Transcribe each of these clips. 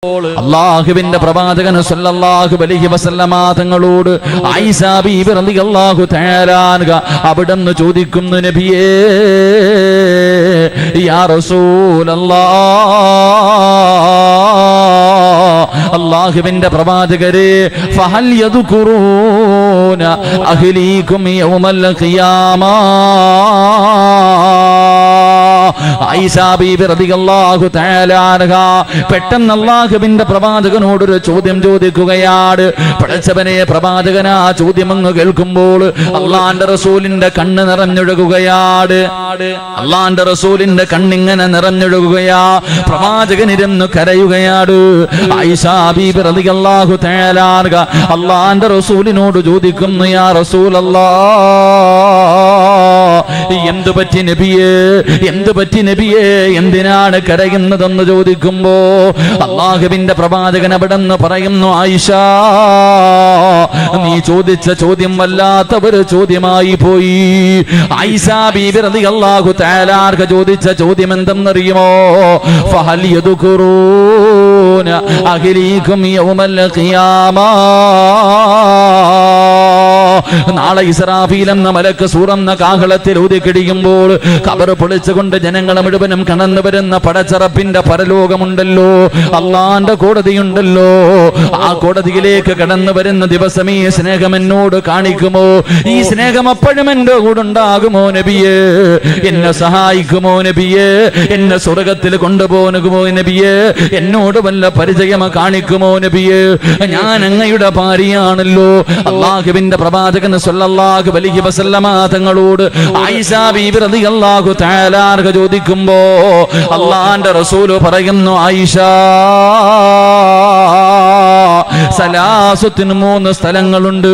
അല്ലാഹുവിന്റെ പ്രവാചകൻ സല്ലല്ലാഹു അലൈഹി വസല്ലമ തങ്ങളോട് ആയിഷ ബീബി റളിയല്ലാഹു തആല അൻഹ അവിടുന്ന് ചോദിക്കുന്നു, നബിയേ യാ റസൂലല്ലാഹ്, അല്ലാഹുവിന്റെ പ്രവാചകരെ, ഫഹൽ യദ്കുറൂന അഹ്ലീകും യൗമൽ ഖിയാമ. ആയിഷ ബീബി റളിയല്ലാഹു തആല അൻഹ പെട്ടെന്ന് അല്ലാഹുവിന്റെ പ്രവാചകനോടൊരു ചോദ്യം ചോദിക്കുകയാണ്. പടച്ചവനെ, പ്രവാചകൻ ആ ചോദ്യം അങ്ങ് കേൾക്കുമ്പോൾ അല്ലാഹുവിന്റെ റസൂലിന്റെ കണ്ണ് നിറഞ്ഞൊഴുകുകയാണ്. അല്ലാഹുവിന്റെ റസൂലിന്റെ കണ്ണിങ്ങനെ നിറഞ്ഞൊഴുകുകയാ. പ്രവാചകൻ ഇരുന്ന് കരയുകയാണ്. ആയിഷ ബീബി റളിയല്ലാഹു തആല അൻഹ അല്ലാഹുവിന്റെ റസൂലിനോട് ചോദിക്കുന്നു, യാ റസൂലല്ലാഹ്, എന്തു പറ്റി നബിയേ, എന്തു പറ്റി നബിയേ, എന്തിനാണ് കരയുന്നതെന്ന് ചോദിക്കുമ്പോ അല്ലാഹുവിന്റെ പ്രവാചകൻ അവിടെന്ന് പറയുന്നു, ആയിഷ, നീ ചോദിച്ച ചോദ്യം വല്ലാത്ത ഒരു ചോദ്യമായി പോയി. ആയിഷ ബീബി റളിയല്ലാഹു തആല അൻഹ ചോദിച്ച ചോദ്യം എന്തെന്നറിയുമോ? ഫഹൽ യദ്കുറൂന അഹ്ലീകും യൗമൽ ഖിയാമ. നാളെ ഇസ്രാഫീൽ എന്ന മലക്ക് സൂറന്ന കാഹളത്തിൽ ഊതിക്കിടിയുമ്പോൾ ഖബർ പൊളിച്ചുകൊണ്ട് ജനങ്ങളെ മുഴുവനും കടന്നു വരുന്ന പടച്ചറപ്പിന്റെ പരലോകമുണ്ടല്ലോ, അള്ളാന്റെ കോടതിയുണ്ടല്ലോ. ആ കോടതിയിലേക്ക് കടന്നു വരുന്ന ദിവസം ഈ സ്നേഹം എന്നോട് കാണിക്കുമോ? ഈ സ്നേഹം അപ്പോഴും എന്റെ കൂടെ ഉണ്ടാകുമോ നബിയേ? എന്നെ സഹായിക്കുമോ നബിയേ? എന്നെ സ്വർഗത്തിൽ കൊണ്ടുപോകുമോ നബിയേ? എന്നോട് വല്ല പരിചയം കാണിക്കുമോ നബിയേ? ഞാൻ അങ്ങയുടെ ഭാര്യയാണല്ലോ. അല്ലാഹുവിന്റെ പ്രവാചകൻ സല്ലല്ലാഹു അലൈഹി വസല്ലമ തങ്ങളോട് ആയിഷ ബീബി റളിയല്ലാഹു തആല അൻഹ ചോദിക്കുമ്പോ അല്ലാഹുവിന്റെ റസൂൽ പറയുന്നു, ആയിഷ, സലാസത്തിന് 3 സ്ഥലങ്ങളുണ്ട്.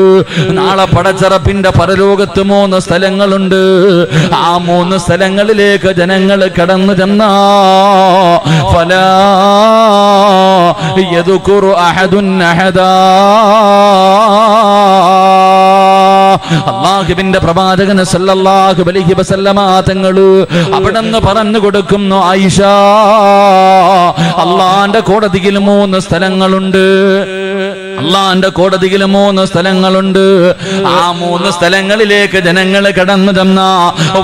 നാളെ പടച്ചറപ്പിന്റെ പരലോകത്ത് 3 സ്ഥലങ്ങളുണ്ട്. ആ 3 സ്ഥലങ്ങളിലേക്ക് ജനങ്ങൾ കടന്നു ചെന്നാ ഫലാ യദ്കുറു അഹദുൻ അഹദാ. അല്ലാഹുവിന്റെ പ്രവാചകൻ സല്ലല്ലാഹു അലൈഹി വസല്ലമ തങ്ങള് അവിടെന്ന് പറഞ്ഞു കൊടുക്കുന്നു, ആയിഷ, അല്ലാഹുവിന്റെ കോടതിയിൽ 3 സ്ഥലങ്ങളുണ്ട്. അല്ലാഹുവിന്റെ കോടതിയിൽ 3 സ്ഥലങ്ങളുണ്ട്. ആ 3 സ്ഥലങ്ങളിലേക്ക് ജനങ്ങൾ കടന്നു ചെന്നാ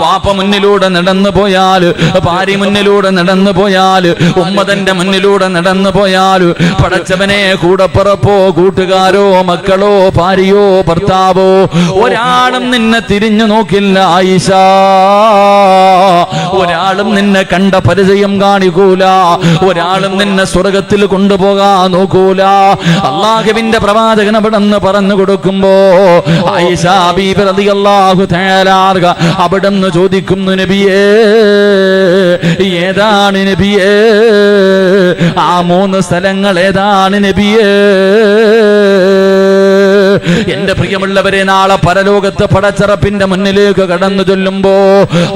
വാപ്പ മുന്നിലൂടെ നടന്നു പോയാൽ, ഭാര്യ മുന്നിലൂടെ നടന്നു പോയാൽ, ഉമ്മതന്റെ മുന്നിലൂടെ നടന്നു പോയാൽ, പടച്ചവനെ, കൂടപ്പുറപ്പോ കൂട്ടുകാരോ മക്കളോ ഭാര്യയോ ഭർത്താവോ ഒരാളും നിന്നെ തിരിഞ്ഞു നോക്കില്ല ആയിഷ. ഒരാളും നിന്നെ കണ്ട പരിചയം കാണിക്കൂല. ഒരാളും നിന്നെ സ്വർഗത്തിൽ കൊണ്ടുപോകാൻ നോക്കൂല. അല്ലാഹുവിന്റെ പ്രവാചകൻ അവിടെന്ന് പറഞ്ഞു കൊടുക്കുമ്പോ ആയിഷ ബീബി റളിയല്ലാഹു തആല അൻഹ അവിടെന്ന് ചോദിക്കുന്നു, നബിയേ, ഏതാണ് നബിയേ? ആ 3 സ്ഥലങ്ങൾ ഏതാണ് നബിയേ? എന്റെ പ്രിയമുള്ളവരെ, നാളെ പരലോകത്ത് പടച്ചറപ്പിന്റെ മുന്നിലേക്ക് കടന്നു ചൊല്ലുമ്പോ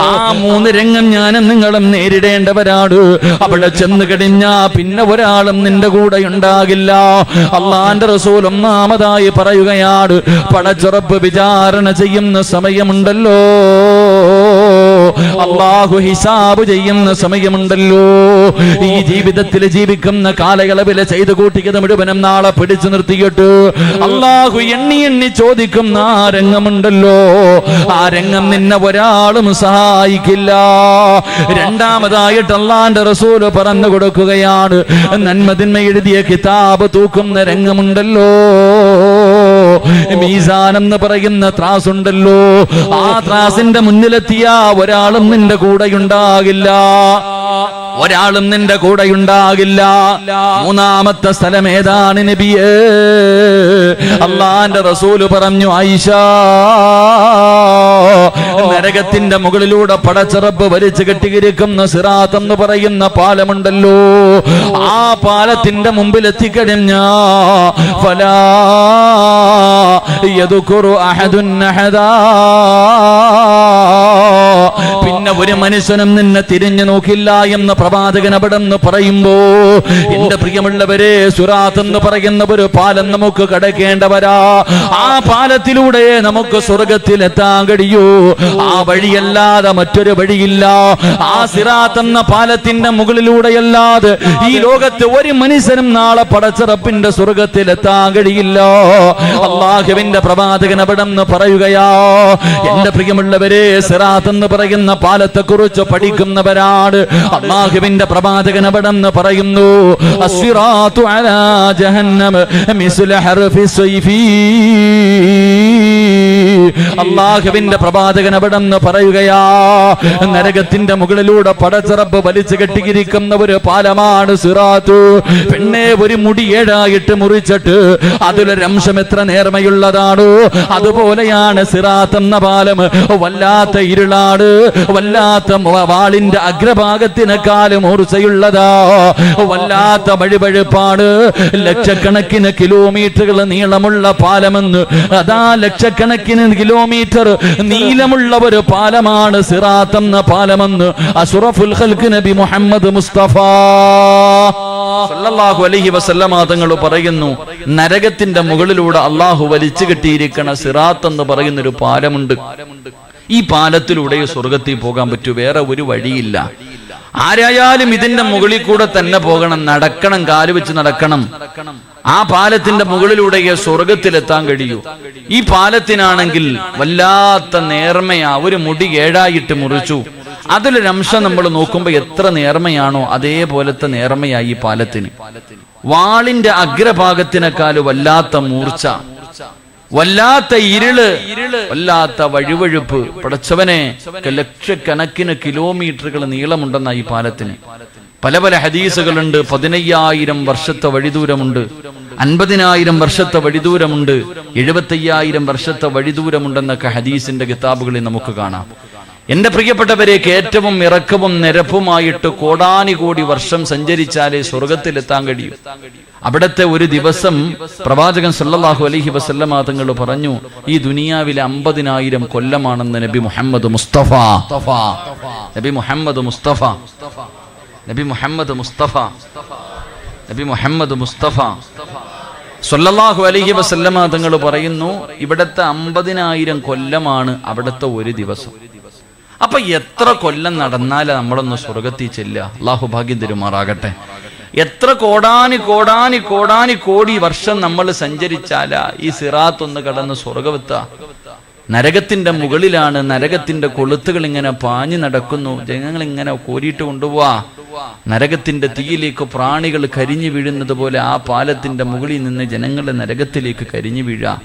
ആ 3 രംഗം ഞാനും നിങ്ങളും നേരിടേണ്ടവരാണ്. അവിടെ ചെന്ന് കഴിഞ്ഞാ പിന്നെ ഒരാളും നിന്റെ കൂടെ ഉണ്ടാകില്ല. അല്ലാഹുവിന്റെ റസൂൽ ഒന്നാമതായി പറയുകയാണ്, പടച്ചുറപ്പ് വിചാരണ ചെയ്യുന്ന സമയമുണ്ടല്ലോ, അല്ലാഹു ഹിസാബ് ചെയ്യുന്ന സമയമുണ്ടല്ലോ. ഈ ജീവിതത്തിൽ ജീവിക്കുന്ന കാലയളവിൽ ചെയ്തു കൂട്ടിയത് മുഴുവനും നാളെ പിടിച്ചു നിർത്തിയിട്ട് അല്ലാഹു എണ്ണി എണ്ണി ചോദിക്കുന്ന ആ രംഗമുണ്ടല്ലോ, ആ രംഗം നിന്നെ ഒരാളും സഹായിക്കില്ല. രണ്ടാമതായിട്ട് അല്ലാഹുവിന്റെ റസൂൽ പറഞ്ഞു കൊടുക്കുകയാണ്, നന്മതിന്മ എഴുതിയ കിതാബ് തൂക്കുന്ന രംഗമുണ്ടല്ലോ, മീസാൻ എന്ന് പറയുന്ന ത്രാസുണ്ടല്ലോ. ആ ത്രാസിന്റെ മുന്നിലെത്തിയ ഒരാളും നിന്റെ കൂടെ ഉണ്ടാകില്ല. ഒരാളും നിന്റെ കൂടെ ഉണ്ടാകില്ല. 3ാമത്തെ സ്ഥലം ഏതാണ് നബിയേ? അല്ലാഹുവിന്റെ റസൂല് പറഞ്ഞു, ആയിഷ, നരകത്തിന്റെ മുകളിലൂടെ പടച്ചറപ്പ് വലിച്ചു കെട്ടിയിരിക്കുന്ന സിറാത്ത് എന്ന് പറയുന്ന പാലമുണ്ടല്ലോ, ആ പാലത്തിന്റെ മുമ്പിൽ എത്തിക്കഴിഞ്ഞാ ഫലാ യദ്കുറു അഹദുൻ അഹദാ. പിന്നെ ഒരു മനുഷ്യനും നിന്നെ തിരിഞ്ഞു നോക്കില്ല എന്ന് പ്രവാചകൻ അവിടെ നിന്ന് പറയുമ്പോ, എന്റെ പ്രിയമുള്ളവരെ, സിറാത്ത് എന്ന് പറയുന്ന ഒരു പാലം നമുക്ക് കടക്കേണ്ടവരാ. ആ പാലത്തിലൂടെ നമുക്ക് സ്വർഗത്തിൽ എത്താൻ കഴിയൂ. ആ വഴിയല്ലാതെ മറ്റൊരു വഴിയില്ല. ആ സിറാത്ത് എന്ന പാലത്തിന്റെ മുകളിലൂടെയല്ലാതെ ഈ ലോകത്ത് ഒരു മനുഷ്യനും നാളെ പടച്ചറപ്പിന്റെ സ്വർഗത്തിൽ എത്താൻ കഴിയില്ല. അല്ലാഹുവിന്റെ പ്രവാചകൻ അവിടെ നിന്ന് പറയുകയാ, എന്റെ പ്രിയമുള്ളവരെ, സിറാത്ത് എന്ന് പറയുന്ന പാലത്തെ കുറിച്ച് പഠിക്കുന്നവരാണ്. അല്ലാഹുവിന്റെ പ്രവാചകൻ അവിടെ നിന്ന് പറയുന്നു, അസ്സിറാത്തു അലാ ജഹന്നം മിസ്ല ഹർഫി സൈഫി. അല്ലാഹുവിന്റെ പ്രവാചകൻ അവിടെ നിന്ന് പറയുകയാ, നരകത്തിന്റെ മുകളിലൂടെ പടച്ചറപ്പ് വലിച്ചു കെട്ടിയിരിക്കുന്ന ഒരു പാലമാണ് സിറാത്ത്. പെണ്ണെ, ഒരു മുടി 7 മുറിച്ചിട്ട് അതിലൊരംശം എത്ര നേർമയുള്ളതാണോ അതുപോലെയാണ് സിറാത്ത് എന്ന പാലം. വല്ലാത്ത ഇരുളാട്, വല്ലാത്ത വാളിന്റെ അഗ്രഭാഗത്തിനേക്കാളും മൂർച്ചയുള്ളതാ, വല്ലാത്ത വഴിവഴുപ്പാട്. ലക്ഷക്കണക്കിന് കിലോമീറ്ററുകൾ നീളമുള്ള പാലമെന്ന്, അതാ ലക്ഷക്കണക്കിന് കിലോമീറ്റർ നീളമുള്ള ഒരു പാലമാണ് സിറാത്ത് എന്ന പാലമെന്ന് അഷ്റഫുൽ ഖൽഖ് നബി മുഹമ്മദ് മുസ്തഫ സല്ലല്ലാഹു അലൈഹി വസല്ലമ തങ്ങൾ പറയുന്നു, നരകത്തിന്റെ മുകളിലൂടെ അള്ളാഹു വലിച്ചു കെട്ടിയിരിക്കണ സിറാത്ത് എന്ന് പറയുന്ന ഒരു പാലമുണ്ട്. ഈ പാലത്തിലൂടെ സ്വർഗത്തിൽ പോകാൻ പറ്റൂ, വേറെ ഒരു വഴിയില്ല. ആരായാലും ഇതിന്റെ മുകളിൽ കൂടെ തന്നെ പോകണം, നടക്കണം, കാലുവെച്ച് നടക്കണം. ആ പാലത്തിന്റെ മുകളിലൂടെ സ്വർഗത്തിലെത്താൻ കഴിയൂ. ഈ പാലത്തിനാണെങ്കിൽ വല്ലാത്ത നേർമയാ. ഒരു മുടി 7 മുറിച്ചു, അതിലൊരംശം നമ്മൾ നോക്കുമ്പോ എത്ര നേർമയാണോ അതേപോലത്തെ നേർമയായി ഈ പാലത്തിന്. വാളിന്റെ അഗ്രഭാഗത്തിനേക്കാൾ വല്ലാത്ത മൂർച്ച, വല്ലാത്ത ഇരുള്, വല്ലാത്ത വഴുവഴുപ്പ്. പടച്ചവനെ, ലക്ഷക്കണക്കിന് കിലോമീറ്ററുകൾ നീളമുണ്ടെന്ന ഈ പാലത്തിന്. പല പല ഹദീസുകളുണ്ട്. 15,000 വർഷത്തെ വഴിദൂരമുണ്ട്, 50,000 വർഷത്തെ വഴിദൂരമുണ്ട്, 75,000 വർഷത്തെ വഴിദൂരമുണ്ടെന്നൊക്കെ ഹദീസിന്റെ കിതാബുകളിൽ നമുക്ക് കാണാം. എന്റെ പ്രിയപ്പെട്ടവരെ, ഏറ്റവും ഇറക്കവും നിരപ്പുമായിട്ട് കോടാനുകോടി വർഷം സഞ്ചരിച്ചാലേ സ്വർഗത്തിലെത്താൻ കഴിയും. അവിടത്തെ ഒരു ദിവസം പ്രവാചകൻ സല്ലല്ലാഹു അലൈഹി വസല്ലമ തങ്ങൾ പറഞ്ഞു, ഈ ദുനിയാവിലെ 50,000 കൊല്ലമാണെന്ന് നബി മുഹമ്മദ് മുസ്തഫ. നബി മുഹമ്മദ് മുസ്തഫ നബി മുഹമ്മദ് മുസ്തഫ നബി മുഹമ്മദ് മുസ്തഫ സല്ലല്ലാഹു അലൈഹി വസല്ലമ തങ്ങൾ പറയുന്നു, ഇവിടത്തെ 50,000 കൊല്ലമാണ് അവിടത്തെ ഒരു ദിവസം. അപ്പൊ എത്ര കൊല്ലം നടന്നാലേ നമ്മളൊന്ന് സ്വർഗത്തിൽ ചെല്ലുക? അള്ളാഹു ഭാഗ്യം തരുമാറാകട്ടെ. എത്ര കോടാനി വർഷം നമ്മൾ സഞ്ചരിച്ചാലാ ഈ സിറാത്ത് ഒന്ന് കടന്ന് സ്വർഗമെത്തുക? നരകത്തിന്റെ മുകളിലാണ്. നരകത്തിന്റെ കൊളുത്തുകൾ ഇങ്ങനെ പാഞ്ഞു നടക്കുന്നു. ജനങ്ങൾ ഇങ്ങനെ കോരിയിട്ട് കൊണ്ടുപോവാ. നരകത്തിന്റെ തീയിലേക്ക് പ്രാണികൾ കരിഞ്ഞു വീഴുന്നത് പോലെ ആ പാലത്തിന്റെ മുകളിൽ നിന്ന് ജനങ്ങൾ നരകത്തിലേക്ക് കരിഞ്ഞു വീഴാ.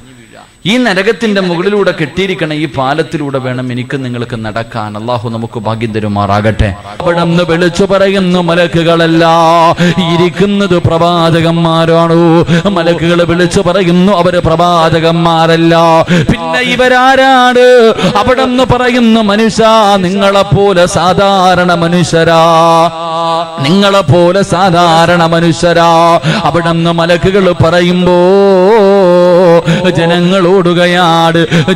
ഈ നരകത്തിന്റെ മുകളിലൂടെ കെട്ടിയിരിക്കണ ഈ പാലത്തിലൂടെ വേണം എനിക്ക് നിങ്ങൾക്ക് നടക്കാൻ. അള്ളാഹു നമുക്ക് ഭാഗ്യം തരുമാറാകട്ടെ. അവിടെ നിന്ന് വിളിച്ചു പറയുന്നു, മലക്കുകളല്ല, ഇരിക്കുന്നത് പ്രവാചകന്മാരാണോ? മലക്കുകൾ വിളിച്ചു പറയുന്നു, അവര് പ്രവാചകന്മാരല്ല. പിന്നെ ഇവരാരാണ്? അവിടെ നിന്ന് പറയുന്നു, മനുഷ്യ, നിങ്ങളെപ്പോലെ സാധാരണ മനുഷ്യരാ, നിങ്ങളെപ്പോലെ സാധാരണ മനുഷ്യരാ. അവിടെ നിന്ന് മലക്കുകൾ പറയുമ്പോ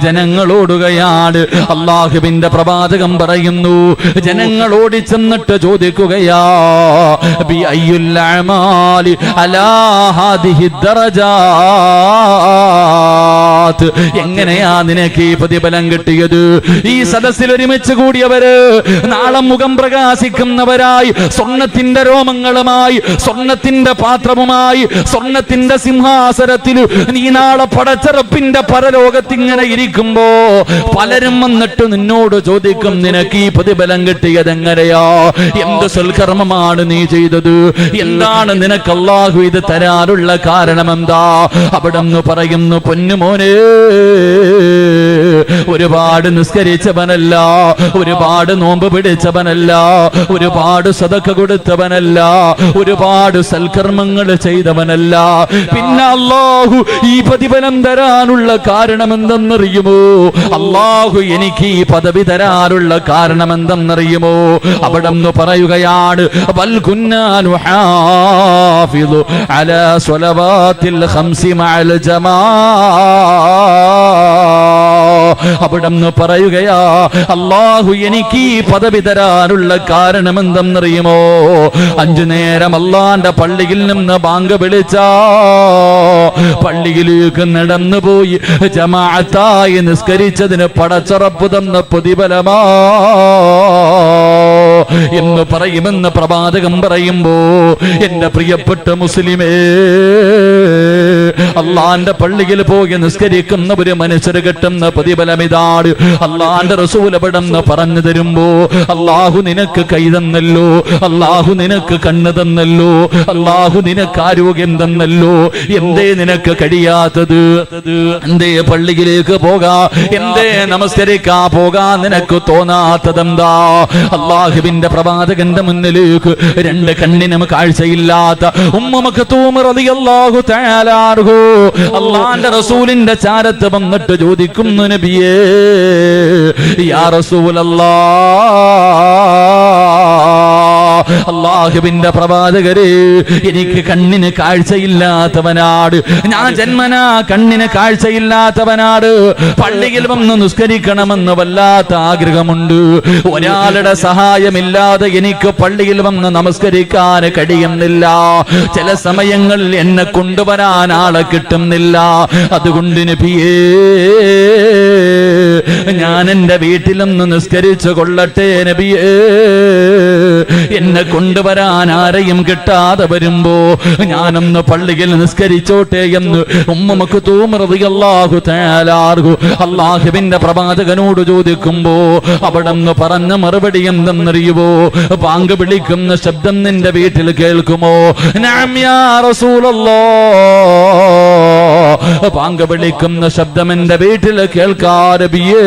ജനങ്ങളോടുകയാണ്. അല്ലാഹുവിന്റെ പ്രവാചകൻ പറയുന്നു, ജനങ്ങളോടി ചെന്നിട്ട് ചോദിക്കുകയാ, ബി അയ്യുൽ അമാലി അലാ ഹാദിഹി ദറജാത്ത്, എങ്ങനെയാ നിനക്ക് ഈ പ്രതിഫലം കിട്ടിയത്? ഈ സദസ്സിൽ ഒരുമിച്ച് കൂടിയവര് നാളെ മുഖം പ്രകാശിക്കുന്നവരായി, സ്വർണത്തിന്റെ രോമങ്ങളുമായി, സ്വർണത്തിന്റെ പാത്രവുമായി, സ്വർണത്തിന്റെ സിംഹാസനത്തിൽ നീ നാളെ പടച്ചറപ്പിന്റെ പരലോകത്തിങ്ങനെ ഇരിക്കുമ്പോ പലരും വന്നിട്ട് നിന്നോട് ചോദിക്കും, നിനക്ക് ഈ പ്രതിഫലം കിട്ടിയത് എങ്ങനെയാ? എന്ത് സൽക്കർമ്മമാണ് നീ ചെയ്തത്? എന്താണ് നിനക്ക് അല്ലാഹു ഇത് തരാനുള്ള കാരണം എന്താ? അവിടെ നിന്ന് പറയുന്നു, പൊന്നുമോനെ, ഒരുപാട് നിസ്കരിച്ചവനല്ല, ഒരുപാട് നോമ്പ് പിടിച്ചവനല്ല, ഒരുപാട് സദഖ കൊടുത്തവനല്ല, ഒരുപാട് സൽക്കർമ്മങ്ങൾ ചെയ്തവനല്ല. പിന്നെ അല്ലാഹു ഈ പ്രതിഫലം പ്രതിഫലം തരാനുള്ള കാരണം എന്തെന്നറിയുമോ? അല്ലാഹു എനിക്ക് ഈ പദവി തരാനുള്ള കാരണം എന്തെന്നറിയുമോ? അവിടെന്ന് പറയുകയാണ്, ബൽ കുന്നാ നുഹാഫിദു അലാ സ്വലവാത്തിൽ ഖംസി മഅൽ അവിടെന്ന് പറയുകയാ, അല്ലാഹു എനിക്ക് ഈ പദവി തരാനുള്ള കാരണം എന്തെന്നറിയുമോ? 5 നേരം അല്ലാഹുവിന്റെ പള്ളിയിൽ നിന്ന് ബാങ്ക് വിളിച്ചാ പള്ളിയിലേക്ക് നടന്നു പോയി ജമാഅത്തായി നിസ്കരിച്ചതിന് പടച്ചറപ്പ് തന്ന പ്രതിഫലമാ എന്ന് പറയുമെന്ന് പ്രവാചകൻ പറയുമ്പോ, എന്റെ പ്രിയപ്പെട്ട മുസ്ലിമേ, അള്ളാന്റെ പള്ളിയിൽ പോയി നിസ്കരിക്കുന്ന ഒരു മനുഷ്യർ കിട്ടുന്ന പ്രതിഫലം ഇതാണ്. അള്ളാന്റെ റസൂൽ എവിടെന്ന് പറഞ്ഞു തരുമ്പോ, അള്ളാഹു നിനക്ക് കൈ തന്നല്ലോ, അള്ളാഹു നിനക്ക് കണ്ണ് തന്നല്ലോ, അള്ളാഹു നിനക്ക് ആരോഗ്യം തന്നല്ലോ, എന്തേ നിനക്ക് കഴിയാത്തത്? എന്തേ പള്ളിയിലേക്ക് പോകാ, എന്തേ നമസ്കരിക്കാ പോകാ നിനക്ക് തോന്നാത്തതെന്താ? അള്ളാഹുവിന്റെ പ്രവാചകന്റെ മുന്നിലേക്ക് 2 കണ്ണിനും കാഴ്ചയില്ലാത്ത ഉമ്മ മക്തൂം റളിയല്ലാഹു തആല അൻഹു അള്ളാന്റെ റസൂലിന്റെ ചാരത്ത് വന്നിട്ട് ചോദിക്കുന്നു, നബിയേ യാ റസൂലല്ലാഹ്, അള്ളാഹുവിന്റെ പ്രവാചകരെ, എനിക്ക് കണ്ണിന് കാഴ്ചയില്ലാത്തവനാട്, ഞാൻ ജന്മനാ കണ്ണിന് കാഴ്ചയില്ലാത്തവനാട്, പള്ളിയിൽ വന്ന് നിസ്കരിക്കണമെന്ന് വല്ലാത്ത ആഗ്രഹമുണ്ട്. ഒരാളുടെ സഹായമില്ലാതെ എനിക്ക് പള്ളിയിൽ വന്ന് നമസ്കരിക്കാൻ കഴിയുന്നില്ല. ചില സമയങ്ങളിൽ എന്നെ കൊണ്ടുവരാൻ ആളെ കിട്ടുന്നില്ല. അതുകൊണ്ട് നബിയേ, ഞാൻ എന്റെ വീട്ടിലൊന്ന് നിസ്കരിച്ചു കൊള്ളട്ടെ നബിയേ, എന്നെ കൊണ്ടുവരാൻ ആരെയും കിട്ടാതെ വരുമ്പോ ഞാനൊന്ന് പള്ളിയിൽ നിസ്കരിച്ചോട്ടെ എന്ന് ഉമ്മ മക്തൂം റളിയല്ലാഹു തആല അൻഹു അല്ലാഹുവിന്റെ പ്രവാചകനോട് ചോദിക്കുമ്പോ, അവിടെന്ന് പറഞ്ഞ മറുപടി എന്തെന്നറിയുമോ? ബാങ്ക് വിളിക്കുന്ന ശബ്ദം നിന്റെ വീട്ടിൽ കേൾക്കുമോ? നഅം യാ റസൂലല്ലാഹ്, ബാങ്ക് വിളിക്കുന്ന ശബ്ദം എന്റെ വീട്ടിൽ കേൾക്കാൻ നബിയേ.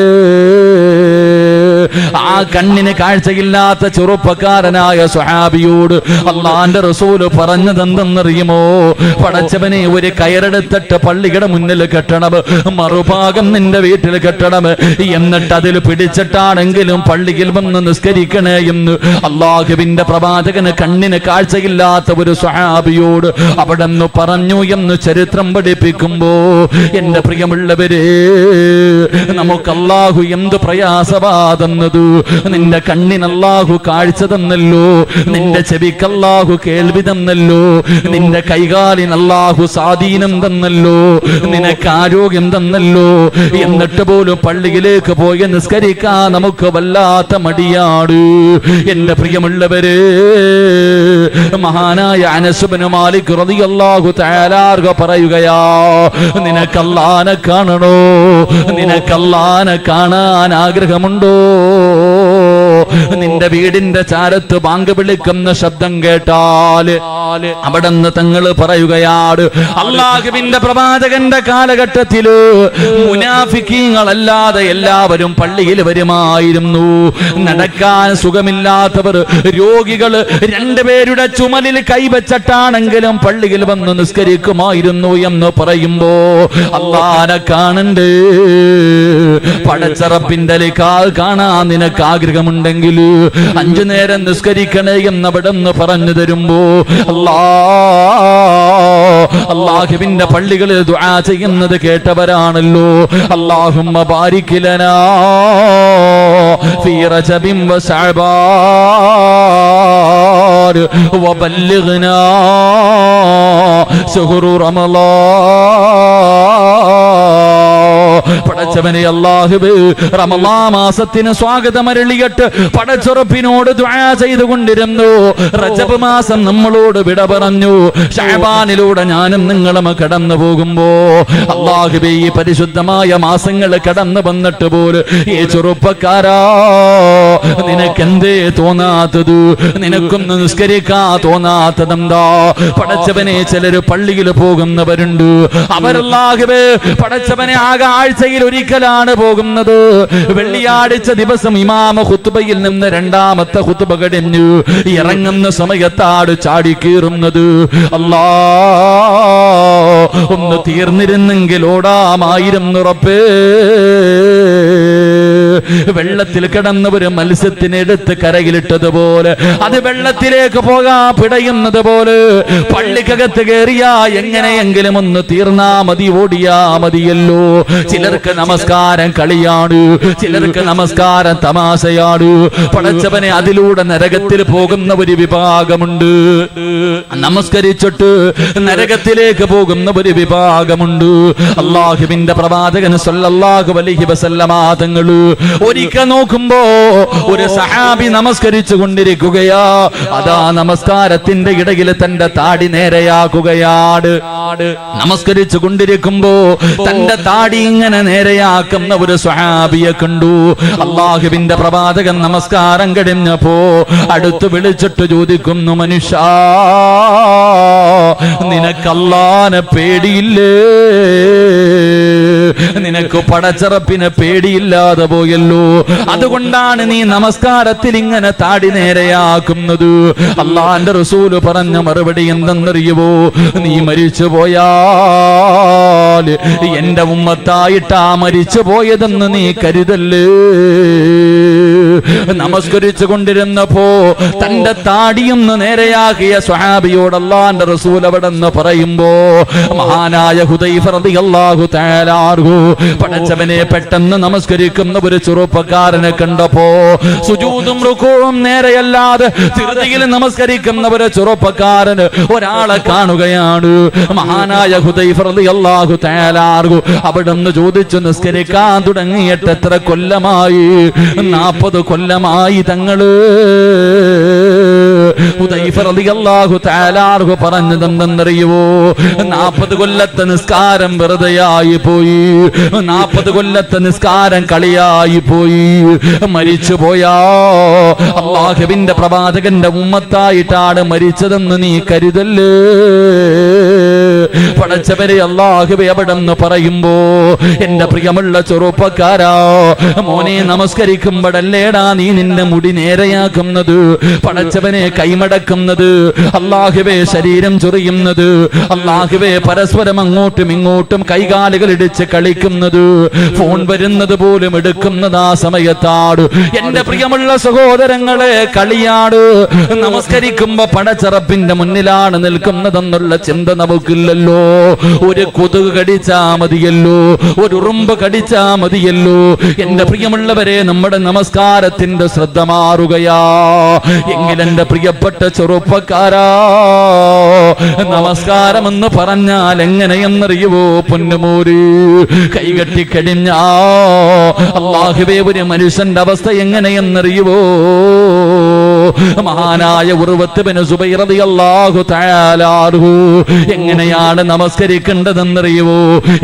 ആ കണ്ണിന് കാഴ്ചയില്ലാത്ത ചെറുപ്പക്കാരനായ സ്വഹാബിയോട് അള്ളാന്റെ റസൂല് പറഞ്ഞതെന്തെന്നറിയുമോ? പടച്ചവനെ, ഒരു കയറെടുത്തിട്ട് പള്ളിയുടെ മുന്നിൽ കെട്ടണം, മറുഭാഗം നിന്റെ വീട്ടിൽ കെട്ടണം, എന്നിട്ട് അതിൽ പിടിച്ചിട്ടാണെങ്കിലും പള്ളിയിൽ വന്ന് നിസ്കരിക്കണേ എന്ന് അള്ളാഹുവിന്റെ പ്രവാചകന് കണ്ണിന് കാഴ്ചയില്ലാത്ത ഒരു സ്വഹാബിയോട് അവിടെ നിന്ന് പറഞ്ഞു എന്ന് ചരിത്രം പഠിപ്പിക്കുമ്പോ, എന്റെ പ്രിയമുള്ളവരെ, നമുക്ക് അള്ളാഹു എന്ത് പ്രയാസവാദെന്നത്. നിന്റെ കണ്ണിന് അല്ലാഹു കാഴ്ച തന്നല്ലോ, നിന്റെ ചെവിക്ക് അല്ലാഹു കേൾവി തന്നല്ലോ, നിന്റെ കൈകാലിന് അല്ലാഹു സ്വാധീനം തന്നല്ലോ, നിനക്ക് ആരോഗ്യം തന്നല്ലോ, എന്നിട്ട് പോലും പള്ളിയിലേക്ക് പോയി നിസ്കരിക്കാൻ നമുക്ക് വല്ലാത്ത മടിയാണ്. എന്റെ പ്രിയമുള്ളവരെ, മഹാനായ അനസ് ഇബ്നു മാലിക് റളിയല്ലാഹു തആല അൻഹു പറയുകയാ, നിനക്ക് അല്ലാഹനെ കാണണോ? നിനക്ക് അല്ലാഹനെ കാണാൻ ആഗ്രഹമുണ്ടോ? നിന്റെ വീടിന്റെ ചാരത്ത് ബാങ്ക് വിളിക്കുന്ന ശബ്ദം കേട്ടാൽ അവിടെന്ന് തങ്ങൾ പറയുകയാണ്, അല്ലാഹുവിന്റെ പ്രവാചകന്റെ കാലഘട്ടത്തില് മുനാഫിക്കീങ്ങളല്ലാതെ എല്ലാവരും പള്ളിയിൽ വരുമായിരുന്നു. നടക്കാൻ സുഖമില്ലാത്തവർ, രോഗികൾ 2 പേരുടെ ചുമലിൽ കൈവച്ചിട്ടാണെങ്കിലും പള്ളിയിൽ വന്ന് നിസ്കരിക്കുമായിരുന്നു എന്ന് പറയുമ്പോ, അല്ലാഹനെ കാണണ്ടേ, പടച്ചറപ്പിന്റെ കാണാൻ നിനക്ക് ആഗ്രഹമുണ്ടെങ്കിൽ 5 നേരം നിസ്കരിക്കണേ എന്നവിടെ നിന്ന് പറഞ്ഞു തരുമ്പോ, അല്ലാഹുവിന്റെ പള്ളികളിൽ ദുആ ചെയ്യുന്നത് കേട്ടവരാണല്ലോ. അല്ലാഹുമ്മ ബാരിക് ലനാ ഫീ റജബിൻ വ ശഅബാൻ വബല്ലിഗ്നാ ശുഹ്റു റമളാൻ. പടച്ചവനെ അല്ലാഹുവേ, റമളാൻ മാസത്തിന് സ്വാഗതം അരുളിയിട്ട് പടച്ചുറപ്പിനോട് ദുആ ചെയ്തുകൊണ്ടിരുന്നു. റജബ് മാസം നമ്മളോട് വിട പറഞ്ഞു. ശഅബാനിലൂടെ ഞാനും നിങ്ങളും കടന്നു പോകുമ്പോ, അല്ലാഹുവേ, ഈ പരിശുദ്ധമായ മാസങ്ങൾ കടന്നു വന്നിട്ട് പോലും ഈ ചെറുപ്പക്കാരാ, നിനക്കെന്തേ തോന്നാത്തത്? നിനക്കൊന്ന് നിസ്കരിക്കാ തോന്നാത്തതെന്താ? പടച്ചവനെ, ചിലര് പള്ളിയിൽ പോകുന്നവരുണ്ട്. അവരല്ലാഹുവേ പടച്ചവനെ ആകെ ആഴ്ചയിൽ ഒരിക്കലാണ് പോകുന്നത്. വെള്ളിയാഴ്ച ദിവസം ഇമാമ ഖുത്ബയിൽ നിന്ന് 2ാമത്തെ ഖുത്ബ കഴിഞ്ഞു ഇറങ്ങുന്ന സമയത്താണ് ചാടി കീറുന്നത്. അല്ലാഹ്, ഒന്ന് തീർന്നിരുന്നെങ്കിൽ ഓടാമായിരുന്നു റബ്ബേ. വെള്ളത്തിൽ കിടന്നവര് മത്സ്യത്തിനെ എടുത്ത് കരയിലിട്ടതുപോലെ അത് വെള്ളത്തിലേക്ക് പോകാ പിടയുന്നത് പോലെ പള്ളിക്കകത്ത് കയറിയാ എങ്ങനെയെങ്കിലും ഒന്ന് തീർന്നാ മതി, ഓടിയാ മതിയല്ലോ. ചിലർക്ക് നമസ്കാരം കളിയാണ്, ചിലർക്ക് നമസ്കാരം തമാശയാണ്. പടച്ചവനെ അതിലൂടെ നരകത്തിൽ പോകുന്ന ഒരു വിഭാഗമുണ്ട്. നമസ്കരിച്ചിട്ട് നരകത്തിലേക്ക് പോകുന്ന ഒരു വിഭാഗമുണ്ട്. അല്ലാഹുവിന്റെ പ്രവാചകൻ സല്ലല്ലാഹു അലൈഹി വസല്ലമ തങ്ങൾ ഒരിക്കൽ നോക്കുമ്പോ ഒരു സഹാബി നമസ്കരിച്ചു കൊണ്ടിരിക്കുകയാ. അതാ നമസ്കാരത്തിന്റെ ഇടയിൽ തന്റെ താടി നേരെയാക്കുകയാണ്. നമസ്കരിച്ചു കൊണ്ടിരിക്കുമ്പോ തന്റെ താടി ഇങ്ങനെ നേരെയാക്കുന്ന ഒരു സ്വഹാബിയെ കണ്ടു. അല്ലാഹുവിന്റെ പ്രവാചകൻ നമസ്കാരം കഴിഞ്ഞപ്പോ അടുത്ത് വിളിച്ചിട്ട് ചോദിക്കുന്നു, മനുഷ്യ നിനക്ക് അല്ലാഹുവിനെ പേടിയില്ലേ? നിനക്ക് പടച്ചറപ്പിനെ പേടിയില്ലാതെ പോയല്ലോ, അതുകൊണ്ടാണ് നീ നമസ്കാരത്തിൽ ഇങ്ങനെ താടി നേരെയാക്കുന്നത്. അള്ളാന്റെ റസൂല് പറഞ്ഞ മറുപടി എന്തെന്നറിയുവോ? നീ മരിച്ചു പോയാൽ എന്റെ ഉമ്മത്തായിട്ടാ മരിച്ചു പോയതെന്ന് നീ കരുതല്ലേ. നമസ്കരിച്ചു കൊണ്ടിരുന്നപ്പോ തന്റെ താടിയൊന്ന് നേരെയാക്കിയ സ്വഹാബിയോട് അള്ളാന്റെ റസൂൽ അവിടെ നിന്ന് പറയുമ്പോ മഹാനായ ഹുദൈഫ റളിയല്ലാഹു തആല അൻഹു പടച്ചവനെ പെട്ടെന്ന് നമസ്കരിക്കുന്ന ഒരു ചെറുപ്പക്കാരനെ കണ്ടപ്പോ സുജൂദും റുകൂഉം നേരെയല്ലാതെ ധൃതിയിൽ നമസ്കരിക്കുന്ന ഒരു ചെറുപ്പക്കാരന് ഒരാളെ കാണുകയാണ്. മഹാനായ ഹുദൈഫ റളിയല്ലാഹു തആല അൻഹു അവിടുന്ന് ചോദിച്ചു, നിസ്കരിക്കാൻ തുടങ്ങിയിട്ട് എത്ര കൊല്ലമായി? 40 കൊല്ലമായി തങ്ങള്. ഹുദൈഫ റളിയല്ലാഹു തആല അൻഹു പറഞ്ഞതെന്തെന്നറിയുവോ? 40 കൊല്ലത്തെ നിസ്കാരം വെറുതെയായി പോയി, 40 കൊല്ലത്തെ നിസ്കാരം കളിയായി പോയി. മരിച്ചു പോയാ അല്ലാഹുവിന്റെ പ്രവാചകന്റെ ഉമ്മത്തായിട്ടാണ് മരിച്ചതെന്ന് നീ കരുതല്ലേ. പടച്ചവരെ അല്ലാഹുവേ അവിടെന്ന് പറയുമ്പോ എന്റെ പ്രിയമുള്ള ചെറുപ്പക്കാരാ, മോനെ നമസ്കരിക്കുമ്പോഴല്ലേടാ നീ നിന്റെ മുടി നേരെയാക്കുന്നത്, പടച്ചവനെ കൈമടക്കുന്നത്, അല്ലാഹുവേ ശരീരം ചൊറിയുന്നത്, അല്ലാഹുവേ പരസ്പരം അങ്ങോട്ടും ഇങ്ങോട്ടും കൈകാലുകൾ ഇടിച്ച് കളിക്കുന്നത്, ഫോൺ വരുന്നത് പോലും എടുക്കുന്നത് ആ സമയത്താണ്. എന്റെ പ്രിയമുള്ള സഹോദരങ്ങളെ, കളിയാട്. നമസ്കരിക്കുമ്പോ പടച്ചറപ്പിന്റെ മുന്നിലാണ് നിൽക്കുന്നതെന്നുള്ള ചിന്ത നമുക്കില്ലല്ലോ. ഒരു കൊതുക് കടിച്ചാ മതിയല്ലോ, ഒരു ഉറുമ്പ് കടിച്ചാ മതിയല്ലോ. എന്റെ പ്രിയമുള്ളവരെ, നമ്മുടെ നമസ്കാരത്തിന്റെ ശ്രദ്ധ മാറുകയാ. എങ്കിലെന്റെ പ്രിയപ്പെട്ട ചെറുപ്പക്കാരാ, നമസ്കാരം എന്ന് പറഞ്ഞാൽ എങ്ങനെയെന്നറിയുവോ പൊന്നുമോര്? കൈകെട്ടിക്കഴിഞ്ഞാ അല്ലാഹുവേ ഒരു മനുഷ്യന്റെ അവസ്ഥ എങ്ങനെയെന്നറിയുവോ? മഹാനായ ഉർവത്ത് ബിൻ സുബൈർ റളിയല്ലാഹു തആല അൻഹു എങ്ങനെയാണ് നമസ്കരിക്കേണ്ടതെന്നറിയുമോ?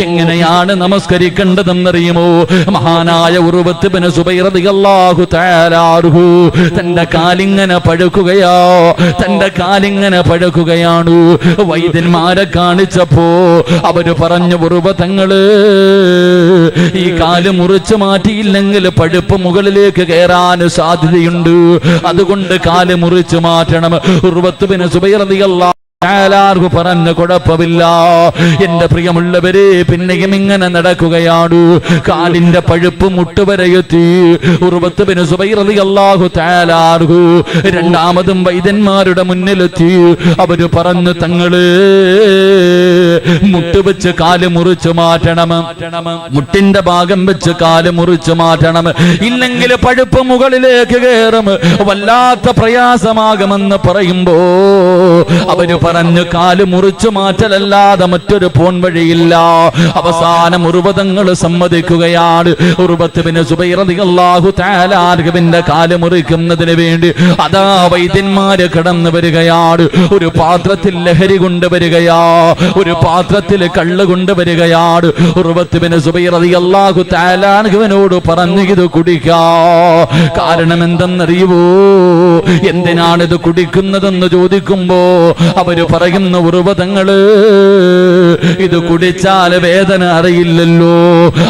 എങ്ങനെയാണ് നമസ്കരിക്കേണ്ടതെന്നറിയുമോ? മഹാനായ ഉർവത്ത് ബിൻ സുബൈർ റളിയല്ലാഹു തആല അൻഹു തന്റെ കാലിങ്ങനെ പഴുക്കുകയാ, തന്റെ കാലിങ്ങനെ പഴുക്കുകയാണ്. വൈദ്യന്മാരെ കാണിച്ചപ്പോ അവര് പറഞ്ഞു, ഉർവ തങ്ങള് ഈ കാല് മുറിച്ചു മാറ്റിയില്ലെങ്കിൽ പഴുപ്പ് മുകളിലേക്ക് കയറാൻ സാധ്യതയുണ്ട്, അതുകൊണ്ട് കാല് മുറിച്ചു മാറ്റണം. ഉർവത്ത് ബിൻ സുബൈർ റളിയല്ലാഹു പറഞ്ഞു, കുഴപ്പമില്ല. എന്റെ പ്രിയമുള്ളവരെ, പിന്നെയും ഇങ്ങനെ നടക്കുകയാണ്. കാലിന്റെ പഴുപ്പ് മുട്ടുവരെയെത്തി. ഉർവത്ത് ബിൻ സുബൈർ റളിയല്ലാഹു തആല അൻഹു രണ്ടാമതും വൈദ്യന്മാരുടെ മുന്നിലെത്തി. അവര് പറഞ്ഞു, തങ്ങള് മുട്ട് വെച്ച് കാല് മുറിച്ചു മാറ്റണം, മുട്ടിന്റെ ഭാഗം വെച്ച് കാല് മുറിച്ചു മാറ്റണം, ഇല്ലെങ്കിൽ പഴുപ്പ് മുകളിലേക്ക് കയറും, വല്ലാത്ത പ്രയാസമാകുമെന്ന് പറയുമ്പോ അവര് പറഞ്ഞു, കാല് മുറിച്ചു മാറ്റലല്ലാതെ മറ്റൊരു പോൺ വഴിയില്ല. അവസാനം ഉർവതങ്ങൾ സമ്മതിക്കുകയാണ്. ഉർവത്ത് ബിൻ സുബൈർ റളിയല്ലാഹു തആല അൻഹുവിന്റെ കാല് മുറിക്കുന്നതിന് വേണ്ടി അതാ വൈദ്യന്മാര് കടന്നു വരികയാണ്. ഒരു പാത്രത്തിൽ ലഹരി കൊണ്ടുവരികയാ, ഒരു പാത്രത്തിൽ കള്ള് കൊണ്ടുവരികയാണ്. ഉർവത്ത് ബിൻ സുബൈർ റളിയല്ലാഹു തആല അൻഹുവിനോട് പറഞ്ഞു, ഇത് കുടിക്കാ. കാരണം എന്തെന്നറിയുവോ? എന്തിനാണ് ഇത് കുടിക്കുന്നതെന്ന് ചോദിക്കുമ്പോ അവര് പറയുന്ന ഉർവതങ്ങള്, ഇത് കുടിച്ചാൽ വേദന അറിയില്ലല്ലോ.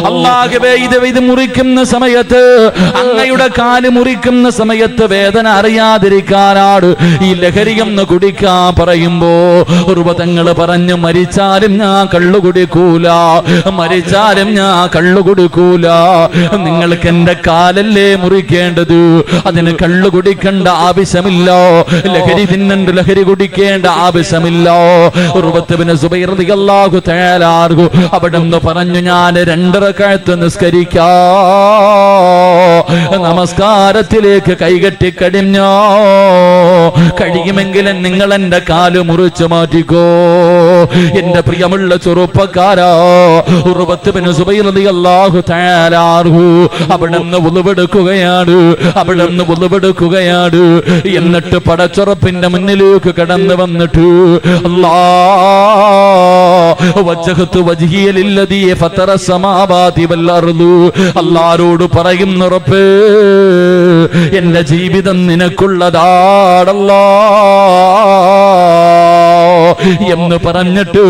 അല്ലാഹുവേ, ഇത് മുറിക്കുന്ന സമയത്ത്, അങ്ങയുടെ കാല് മുറിക്കുന്ന സമയത്ത് വേദന അറിയാതിരിക്കാനാണ് ഈ ലഹരിയൊന്ന് കുടിക്കാൻ പറയുമ്പോ തങ്ങള് പറഞ്ഞു, മരിച്ചാലും ഞാൻ കള്ളു കുടിക്കൂല, മരിച്ചാലും ഞാൻ കള്ളു കുടിക്കൂല. നിങ്ങൾക്ക് എന്റെ കാലല്ലേ മുറിക്കേണ്ടത്, അതിന് കള്ളു കുടിക്കേണ്ട ആവശ്യമില്ല, ലഹരി തിന്നണ്ട് ലഹരി കുടിക്കേണ്ട ആവശ്യമില്ല. ഉർവത്തുബ്നു സുബൈർ റളിയല്ലാഹു തആല അൻഹു അവിടുന്ന് പറഞ്ഞു, ഞാൻ 2 റക്അത്ത് നിസ്കരിക്കാം, നമസ്കാരത്തിലേക്ക് കൈകെട്ടി കഴിയുമെങ്കിലും നിങ്ങൾ എന്റെ കാല് മുറിച്ചു മാറ്റിക്കോ. എന്റെ പ്രിയമുള്ള ചെറുപ്പക്കാരാ, ഉർവത്തുബ്നു സുബൈർ റളിയല്ലാഹു തആല അൻഹു അവിടുന്ന് വുളുവെടുക്കുകയാണ്, അവിടുന്ന് വുളുവെടുക്കുകയാണ്. എന്നിട്ട് പടച്ചുറപ്പിന്റെ മുന്നിലേക്ക് കടന്നു വന്നിട്ട്, അല്ലാഹ് വജ്ഹതു വജ്ഹിയ ലില്ലദീ ഫതറ സമാവാതി വൽ അർളു, അല്ലാഹുവോട് പറയുന്നു, റബ്ബേ എന്റെ ജീവിതം നിനക്കുള്ളതാണല്ലോ എന്ന് പറഞ്ഞിട്ട്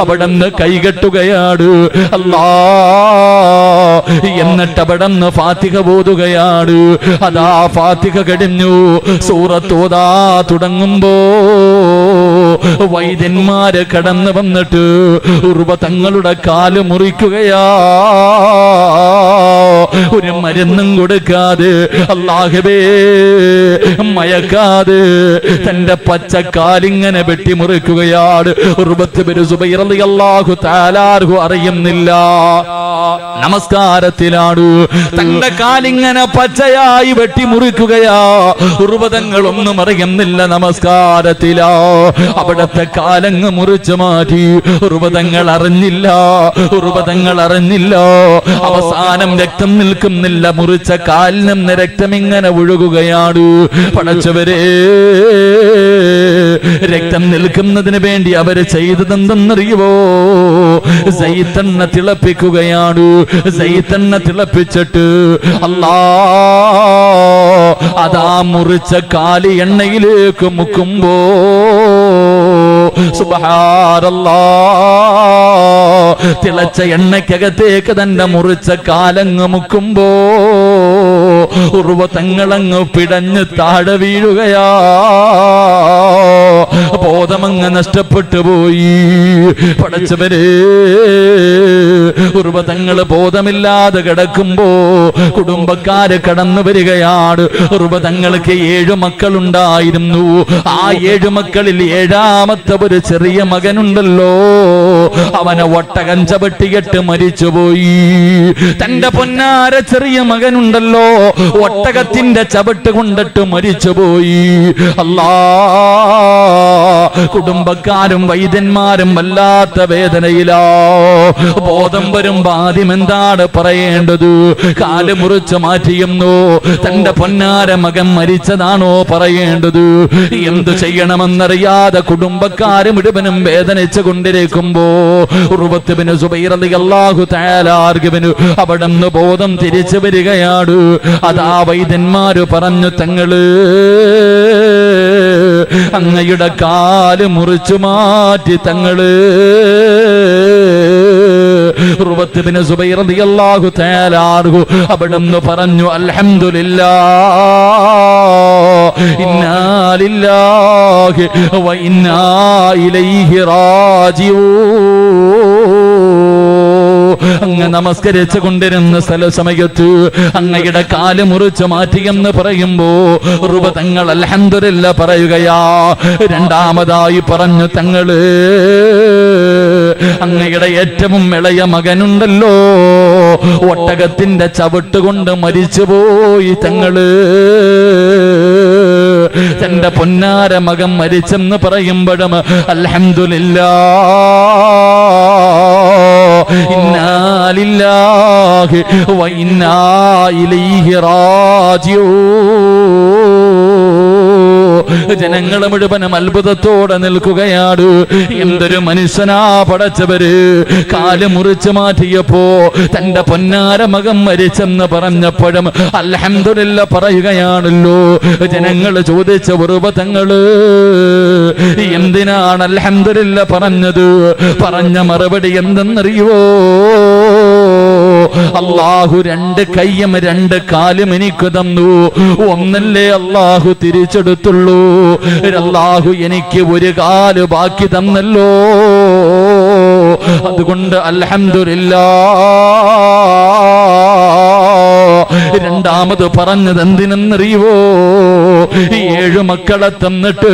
അവിടുന്ന് കൈകെട്ടുകയാണ്. അല്ലാഹ് എന്നിട്ട് അവിടുന്ന് ഫാത്തിഹ ഓതുകയാണ്. അതാ ഫാത്തിഹ കഴിഞ്ഞു, സൂറത്ത് ഓതാ തുടങ്ങുമ്പോ വൈദ്യന്മാര് കടന്നു വന്നിട്ട് ഉർവ തങ്ങളുടെ കാല് മുറിക്കുകയാ. ഒരു മരുന്നും കൊടുക്കാതെ, അല്ലാഹുവേ മയക്കാതെ തന്റെ പച്ചക്കാലിങ്ങനെ വെട്ടിമുറിക്കുകയാണ്. ഉർവത്തുബ്നു സുബൈർ റളിയല്ലാഹു തആല അൻഹു അറിയുന്നില്ല, നമസ്കാരത്തിലാണ്. തന്റെ കാലിങ്ങനെ പച്ചയായി വെട്ടിമുറിക്കുകയാ. ഉർവതങ്ങളൊന്നും അറിയുന്നില്ല, നമസ്കാരത്തിലാ. അവിടത്തെ കാലങ്ങ് മുറിച്ചു മാറ്റി. ഉർവതങ്ങൾ അറിഞ്ഞില്ല, ഉർവതങ്ങൾ അറിഞ്ഞില്ല. അവസാനം രക്തം നിൽക്കുന്നില്ല, മുറിച്ച കാലിനും രക്തം ഇങ്ങനെ ഒഴുകുകയാണ്. പടച്ചവരെ, രക്തം നിൽക്കുന്നതിന് വേണ്ടി അവര് ചെയ്തതെന്തെന്നറിയുവോ? സൈത്തെണ്ണ തിളപ്പിക്കുകയാണ്. സൈത്തെണ്ണ തിളപ്പിച്ചിട്ട് അല്ലാഹ് അതാ മുറിച്ച കാലി എണ്ണയിലേക്ക് മുക്കുമ്പോ സുബ്ഹാനല്ലാഹ്, തിളച്ച എണ്ണയ്ക്കകത്തേക്ക് തന്റെ മുറിച്ച കാലങ്ങ് മുക്കുമ്പോ ഉർവ തങ്ങളങ്ങ് പിടഞ്ഞ് താഴെ വീഴുകയാ. ബോധമങ്ങ് നഷ്ടപ്പെട്ടു പോയി. പടച്ചവരെ, ഉർവ തങ്ങള് ബോധമില്ലാതെ കിടക്കുമ്പോ കുടുംബക്കാര് കടന്നു വരികയാണ്. ഉർവ തങ്ങൾക്ക് 7 മക്കളുണ്ടായിരുന്നു. ആ 7 മക്കളിൽ 7ാമത്തെ ഒരു ചെറിയ മകനുണ്ടല്ലോ, അവനെ ഒട്ടകം ചവിട്ടിയിട്ട് മരിച്ചുപോയി. തന്റെ പൊന്നാര ചെറിയ മകനുണ്ടല്ലോ, ഒട്ടകത്തിന്റെ ചവിട്ട് കൊണ്ടിട്ട് മരിച്ചുപോയി. അല്ലാഹ്, കുടുംബക്കാരും വൈദ്യന്മാരും വല്ലാത്ത വേദനയിലാ. ബോധം വരുമ്പോ ആദ്യം എന്താണ് പറയേണ്ടത്? കാല് മുറിച്ച് മാറ്റിയെന്നോ, തന്റെ പൊന്നാര മകൻ മരിച്ചതാണോ പറയേണ്ടത്? എന്തു ചെയ്യണമെന്നറിയാതെ കുടുംബക്കാര് മുഴുവനും വേദനിച്ചു കൊണ്ടിരിക്കുമ്പോ ഉർവത്തുബ്നു സുബൈർ റളിയല്ലാഹു തആല അൻഹു അവിടുന്ന് ബോധം തിരിച്ചു വരികയാണ്. അതാ വൈദ്യന്മാര് പറഞ്ഞു, തങ്ങള് അങ്ങയുടെ കാല് മുറിച്ചു മാറ്റി തങ്ങള്. ഉർവത്തുബ്നു സുബൈർ റളിയല്ലാഹു തആല അൻഹു അവിടുന്ന് പറഞ്ഞു, അൽഹംദുലില്ലാഹ്, ഇന്നാ ലില്ലാഹി വ ഇന്നാ ഇലൈഹി റാജിഊൻ. അങ്ങ് നമസ്കരിച്ചു കൊണ്ടിരുന്ന സമയത്ത് അങ്ങയുടെ കാല് മുറിച്ചു മാറ്റിയെന്ന് പറയുമ്പോ ഉർവ തങ്ങൾ അൽഹംദുലില്ലാഹ് പറയുകയാ. രണ്ടാമതായി പറഞ്ഞു, തങ്ങള് അങ്ങയുടെ ഏറ്റവും ഇളയ മകനുണ്ടല്ലോ, ഒട്ടകത്തിന്റെ ചവിട്ട് കൊണ്ട് മരിച്ചുപോയി തങ്ങള്. തന്റെ പൊന്നാര മകൻ മരിച്ചെന്ന് പറയുമ്പോഴും അൽഹംദുലില്ലാഹ്, ഇന്നാ ലില്ലാഹി വ ഇന്നാ ഇലൈഹി റാജിഊൻ. ജനങ്ങൾ മുഴുവനും അത്ഭുതത്തോടെ നിൽക്കുകയാണ്. എന്തൊരു മനുഷ്യനാ പടച്ചവര്. കാല് മുറിച്ചു മാറ്റിയപ്പോ തന്റെ പൊന്നാര മകൻ മരിച്ചെന്ന് പറഞ്ഞപ്പോഴും അൽഹംദുലില്ലാ പറയുകയാണല്ലോ. ജനങ്ങൾ ചോദിച്ച ഉറുബതങ്ങള് എന്തിനാണ് അൽഹംദുലില്ലാ പറഞ്ഞത്? പറഞ്ഞ മറുപടി എന്തെന്നറിയോ? അല്ലാഹു 2 കൈയും 2 കാലും എനിക്ക് തന്നു. ഒന്നല്ലേ അല്ലാഹു തിരിച്ചെടുത്തുള്ളൂ. അല്ലാഹു എനിക്ക് 1 കാല് ബാക്കി തന്നല്ലോ. അതുകൊണ്ട് അൽഹംദുലില്ലാ. രണ്ടാമത് പറഞ്ഞത് എന്തിനെന്നറിയോ? 7 മക്കളെ തന്നിട്ട്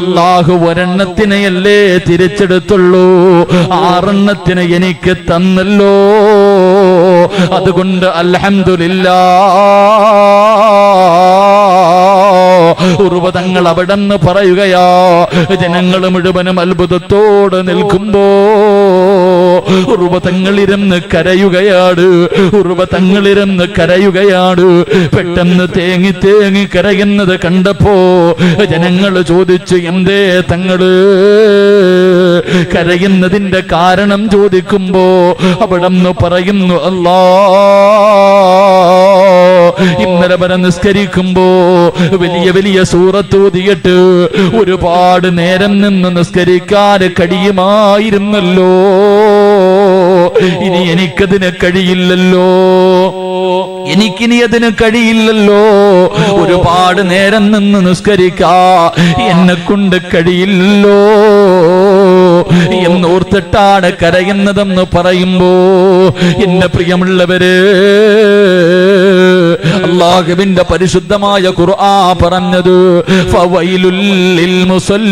അല്ലാഹു 1 തിരിച്ചെടുത്തുള്ളൂ. 6 എനിക്ക് തന്നല്ലോ. അതുകൊണ്ട് അൽഹംദുലില്ലാ. ഉറുവതങ്ങൾ അവിടെന്ന് പറയുകയാ. ജനങ്ങൾ മുഴുവനും അത്ഭുതത്തോടെ നിൽക്കുമ്പോ ഉറുവതങ്ങളിരുന്ന് കരയുകയാണ്. പെട്ടെന്ന് തേങ്ങി കരയുന്നത് കണ്ടപ്പോ ജനങ്ങൾ ചോദിച്ചു, എന്തേ തങ്ങള് കരയുന്നതിന്റെ കാരണം ചോദിക്കുമ്പോ അവിടെന്ന് പറയുന്നു, അല്ലാ ഇന്നലെ വരെ നിസ്കരിക്കുമ്പോ വലിയ സൂറത്ത് ഓതിയിട്ട് ഒരുപാട് നേരം നിന്ന് നിസ്കരിക്കാൻ കഴിയുമായിരുന്നല്ലോ. ഇനി എനിക്കതിന് കഴിയില്ലല്ലോ. ഒരുപാട് നേരം നിന്ന് നിസ്കരിക്കാ എന്നെ കൊണ്ട് കഴിയില്ലല്ലോ എന്നോർത്തിട്ടാണ് കരയുന്നതെന്ന് പറയുമ്പോ എന്റെ പ്രിയമുള്ളവര്, അല്ലാഹുവിന്റെ പരിശുദ്ധമായ ഖുർആൻ പറഞ്ഞത് ഫവൈലുൽ ലിൽ മുസല്ലീൻ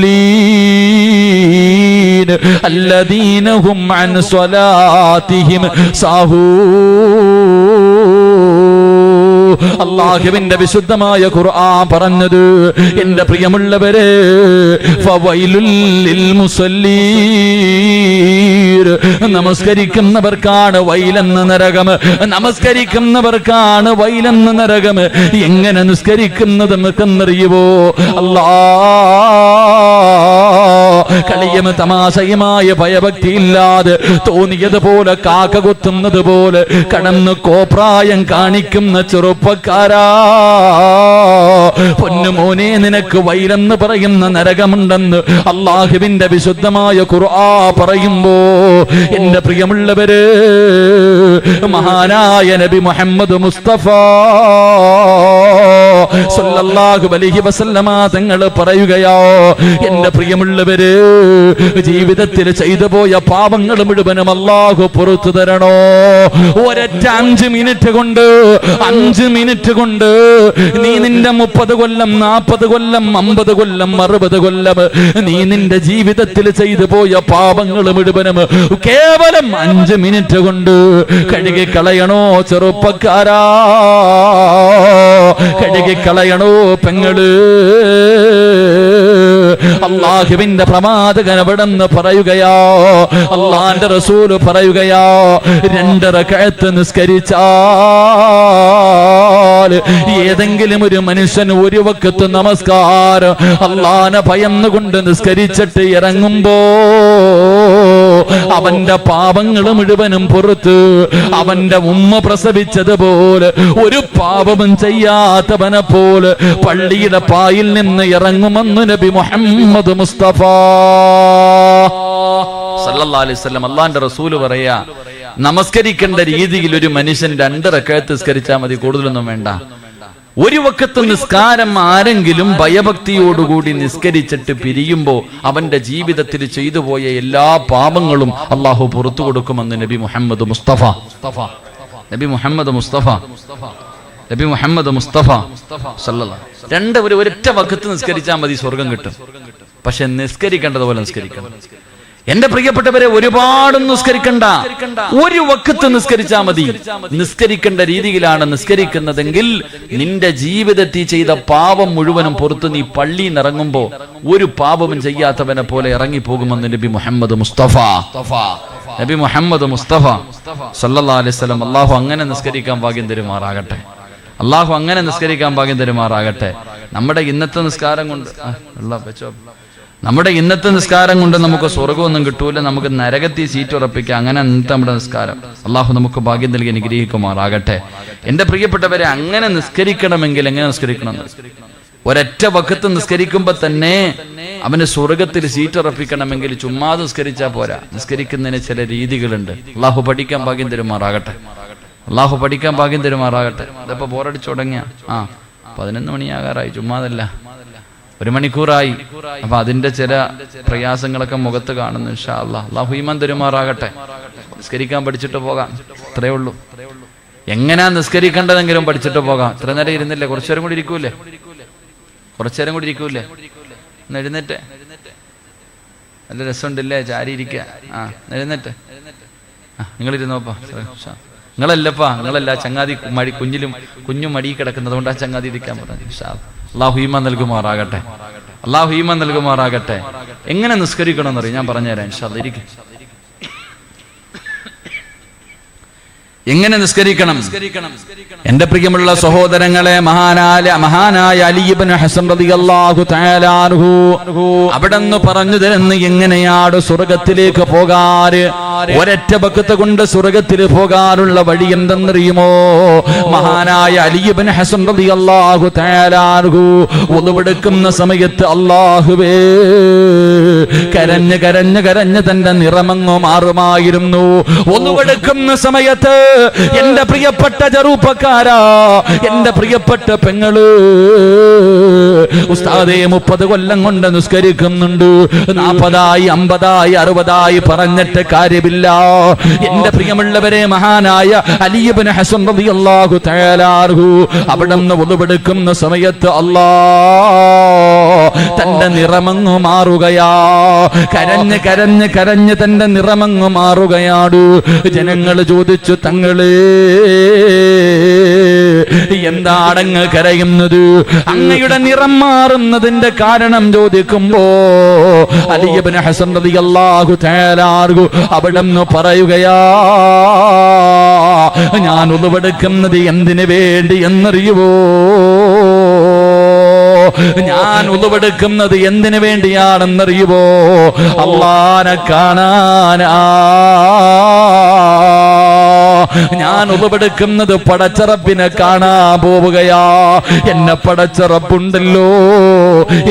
അല്ലദീന ഹും അൻ സ്വലാത്തിഹിം സാഹൂൻ. അല്ലാഹുവിന്റെ വിശുദ്ധമായ ഖുർആൻ പറഞ്ഞത്, എന്റെ പ്രിയമുള്ളവരെ, ഫവൈലുൽ ലിൽ മുസല്ലീൻ, നമസ്കരിക്കുന്നവർക്കാണ് വൈലെന്ന നരകം. എങ്ങനെ നിസ്കരിക്കുന്നത് നമുക്കെന്നറിയുവോ? കളിയും തമാശയുമായ ഭയഭക്തി ഇല്ലാതെ തോന്നിയതുപോലെ കാക്ക കൊത്തുന്നത് പോലെ കടന്ന് കോപ്രായം കാണിക്കുന്ന ചെറുപ്പക്കാരാ, പൊന്നുമോനെ, നിനക്ക് വൈലെന്ന് പറയുന്ന നരകമുണ്ടെന്ന് അല്ലാഹുവിന്റെ വിശുദ്ധമായ ഖുർആൻ പറയുമ്പോ എന്റെ പ്രിയമുള്ളവര്, മഹാനായ നബി മുഹമ്മദ് മുസ്തഫ സല്ലല്ലാഹു അലൈഹി വസല്ലമ തങ്ങൾ പറയുകയോ, എന്റെ പ്രിയമുള്ളവര്, ജീവിതത്തിൽ ചെയ്തു പോയ പാപങ്ങൾ മുഴുവനും അല്ലാഹു പുറത്തു തരണോ? ഒരൊറ്റ 5 മിനിറ്റ് കൊണ്ട് നീ നിന്റെ 30 കൊല്ലം 40 കൊല്ലം 50 കൊല്ലം 60 കൊല്ലം നീ നിന്റെ ജീവിതത്തിൽ ചെയ്തു പോയ പാപങ്ങൾ മുഴുവനും കേവലം 5 മിനിറ്റ് കൊണ്ട് കഴുകി കളയണോ ചെറുപ്പക്കാരാ? കഴുകി കളയണോ പെങ്ങള്? അല്ലാഹുവിന്റെ പ്രവാചകൻ അവിടെന്ന് പറയുകയോ, അല്ലാഹുവിന്റെ റസൂല് പറയുകയോ, 2 റക്അത്ത് നിസ്കരിച്ചാൽ ഏതെങ്കിലും ഒരു മനുഷ്യൻ 1 വഖത്ത് നമസ്കാരം അല്ലാഹുവിനെ ഭയന്നുകൊണ്ട് നിസ്കരിച്ചിട്ട് ഇറങ്ങുമ്പോ അവന്റെ പാപങ്ങൾ മുഴുവനും പുറത്ത് അവന്റെ ഉമ്മ പ്രസവിച്ചതുപോലെ ഒരു പാപവും ചെയ്യാത്തവനെ പോലെ പള്ളിയുടെ പായിൽ നിന്ന് ഇറങ്ങുമെന്ന് നബി മുഹമ്മദ് മുസ്തഫ സല്ലല്ലാഹു അലൈഹി വസല്ലം. അല്ലാഹുവിന്റെ റസൂല് പറയാ, നമസ്കരിക്കേണ്ട രീതിയിൽ ഒരു മനുഷ്യൻ 2 റക്അത്ത് നിസ്കരിച്ചാൽ മതി, കൂടുതലൊന്നും വേണ്ട. 1 വഖത്ത് നിസ്കാരം ആരെങ്കിലും ഭയഭക്തിയോടുകൂടി നിസ്കരിച്ചിട്ട് പിരിയുമ്പോ അവന്റെ ജീവിതത്തിൽ ചെയ്തു പോയ എല്ലാ പാപങ്ങളും അള്ളാഹു പുറത്തു കൊടുക്കുമെന്ന് നബി മുഹമ്മദ് മുസ്തഫ സല്ലല്ലാഹു. ഒരൊറ്റ വഖത്ത് നിസ്കരിച്ചാൽ മതി, സ്വർഗം കിട്ടും. പക്ഷെ നിസ്കരിക്കേണ്ടതുപോലെ നിസ്കരിക്കണം. എന്റെ പ്രിയപ്പെട്ടവരെ, ഒരുപാട് നിസ്കരിക്കണ്ട, 1 വഖത്ത് നിസ്കരിച്ചാൽ മതി. നിസ്കരിക്കേണ്ട രീതിയിലാണ് നിസ്കരിക്കുന്നതെങ്കിൽ നിന്റെ ജീവിതത്തിൽ ചെയ്ത പാപം മുഴുവനും പുറത്ത് നീ പള്ളിയിൽ ഇറങ്ങുമ്പോ ഒരു പാപവും ചെയ്യാത്തവനെ പോലെ ഇറങ്ങിപ്പോകുമെന്ന് നബി മുഹമ്മദ് മുസ്തഫ സല്ലല്ലാഹു അലൈഹി വസല്ലം. അല്ലാഹു അങ്ങനെ നിസ്കരിക്കാൻ ഭാഗ്യം തരുമാറാകട്ടെ. അള്ളാഹു അങ്ങനെ നിസ്കരിക്കാൻ ഭാഗ്യം തരുമാറാകട്ടെ. നമ്മുടെ ഇന്നത്തെ നിസ്കാരം കൊണ്ട് നമുക്ക് സ്വർഗമൊന്നും കിട്ടൂല, നമുക്ക് നരകത്തിൽ സീറ്റ് ഉറപ്പിക്കാം. അങ്ങനെ നമ്മുടെ നിസ്കാരം അള്ളാഹു നമുക്ക് ഭാഗ്യം നൽകി അനുഗ്രഹിക്കുമാറാകട്ടെ. എന്റെ പ്രിയപ്പെട്ടവരെ, അങ്ങനെ നിസ്കരിക്കണമെങ്കിൽ എങ്ങനെ നിസ്കരിക്കണം? ഒരൊറ്റ വഖത്ത് നിസ്കരിക്കുമ്പോ തന്നെ അവന് സ്വർഗത്തിൽ സീറ്റ് ഉറപ്പിക്കണമെങ്കിൽ ചുമ്മാ നിസ്കരിച്ചാൽ പോരാ. നിസ്കരിക്കുന്നതിന് ചില രീതികളുണ്ട്. അള്ളാഹു പഠിക്കാൻ ഭാഗ്യം തരുമാറാകട്ടെ. ഇതിപ്പോ ബോറടിച്ചു തുടങ്ങിയ 11 മണിയാകാറായി, ചുമ്മാതല്ല 1 മണിക്കൂറായി. അപ്പൊ അതിന്റെ ചില പ്രയാസങ്ങളൊക്കെ മുഖത്ത് കാണുന്നു. ഇൻഷാ അല്ലാഹ് അള്ളാഹു ഈമാൻ തരുമാറാകട്ടെ. നിസ്കരിക്കാൻ പഠിച്ചിട്ട് പോകാം, അത്രേ ഉള്ളൂ. എങ്ങനെയാ നിസ്കരിക്കേണ്ടതെങ്കിലും പഠിച്ചിട്ട് പോകാം. ഇത്ര നേരം ഇരുന്നില്ലേ? കുറച്ചേരം കൂടി ഇരിക്കൂലേ? ഒന്ന് എഴുന്നേറ്റ്. നല്ല രസമുണ്ടല്ലേ ചാരി ഇരിക്കുക. എഴുന്നേറ്റ്. നിങ്ങളിരുന്നോപ്പാ. നിങ്ങളല്ല ചങ്ങാതി കുഞ്ഞു മടി കിടക്കുന്നത് കൊണ്ട് ആ ചങ്ങാതി ഇരിക്കാൻ പറഞ്ഞു. അള്ളാഹു ഈമാൻ നൽകുമാറാകട്ടെ. എങ്ങനെ നിസ്കരിക്കണം എന്നറിയാം, ഞാൻ പറഞ്ഞുതരാം. ഇൻഷാ അല്ലാഹ് ഇരിക്കും. എങ്ങനെ നിസ്കരിക്കണം? എന്റെ പ്രിയമുള്ള സഹോദരങ്ങളെ, മഹാനായ അലി ഇബ്നു ഹസൻ റളിയല്ലാഹു തആല അൻഹു അവിടെന്ന് പറഞ്ഞു തരുന്നു എങ്ങനെയാണ് സ്വർഗത്തിലേക്ക് പോകാറ്. ഒരൊറ്റ വഖത്ത് കൊണ്ട് സ്വർഗത്തിൽ പോകാനുള്ള വഴി എന്തെന്നറിയുമോ? മഹാനായ അലി ഇബ്നു ഹസൻ റളിയല്ലാഹു തആല അൻഹു ഉളുവെടുക്കുന്ന സമയത്ത് അല്ലാഹുവേ കരഞ്ഞ് തന്റെ നിറമങ്ങ് മാറുമായിരുന്നു. ഉളുവെടുക്കുന്ന സമയത്ത് എന്റെ പ്രിയപ്പെട്ട ചെറുപ്പക്കാരാ, എന്റെ പ്രിയപ്പെട്ട പെങ്ങള്, ഉസ്താദേ 30 കൊല്ലം കൊണ്ട് നിസ്കരിക്കുന്നുണ്ട്, 40 50 60 പറഞ്ഞിട്ട് കാര്യമില്ല. എന്റെ പ്രിയമുള്ളവരെ, മഹാനായ അലി ഇബ്നു ഹസൻ റളിയല്ലാഹു തആല അൻഹു അവിടുന്ന് ഉളുവെടുക്കുന്ന സമയത്ത് തന്റെ നിറമങ്ങ് മാറുകയാ. കരഞ്ഞ് തന്റെ നിറമങ്ങ് മാറുകയാണ്. ജനങ്ങൾ ചോദിച്ചു, തങ്ങളെ എന്താടങ്ങ് കരയുന്നത്? അങ്ങയുടെ നിറം മാറുന്നതിന്റെ കാരണം ചോദിക്കുമ്പോ അലി ഇബ്നു ഹസൻ റളിയല്ലാഹു തആല അൻഹു അവിടുന്ന് പറയുകയാ, ഞാൻ ഉളുവെടുക്കുന്നത് എന്തിനു വേണ്ടി എന്നറിയുവോ? ഞാൻ ഉളുവെടുക്കുന്നത് എന്തിനു വേണ്ടിയാണെന്നറിയുവോ? അല്ലാഹനെ കാണാനാ. ഞാൻ ഉളുവെടുക്കുന്നത് പടച്ചറപ്പിനെ കാണാൻ പോവുകയാ. എന്നെ പടച്ചറപ്പുണ്ടല്ലോ,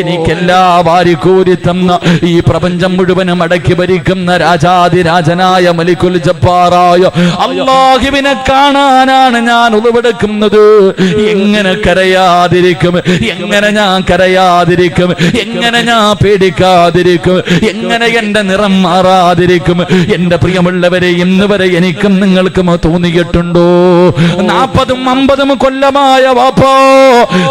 എനിക്കെല്ലാ വാരിക്കൂരി തന്ന ഈ പ്രപഞ്ചം മുഴുവനും അടക്കി ഭരിക്കുന്ന രാജാതിരാജനായ മലിക്കുൽ ജബ്ബാറായ അല്ലാഹുവിനെ കാണാനാണ് ഞാൻ ഉളുവെടുക്കുന്നത്. എങ്ങനെ കരയാതിരിക്കും? എങ്ങനെ ഞാൻ കരയാതിരിക്കും? എങ്ങനെ ഞാൻ പേടിക്കാതിരിക്കും? എങ്ങനെ എന്റെ നിറം മാറാതിരിക്കും? എന്റെ പ്രിയമുള്ളവരെ, ഇന്ന് വരെ എനിക്കും നിങ്ങൾക്കും തോന്നിയിട്ടുണ്ടോ? 40 50 കൊല്ലമായ വാപ്പോ,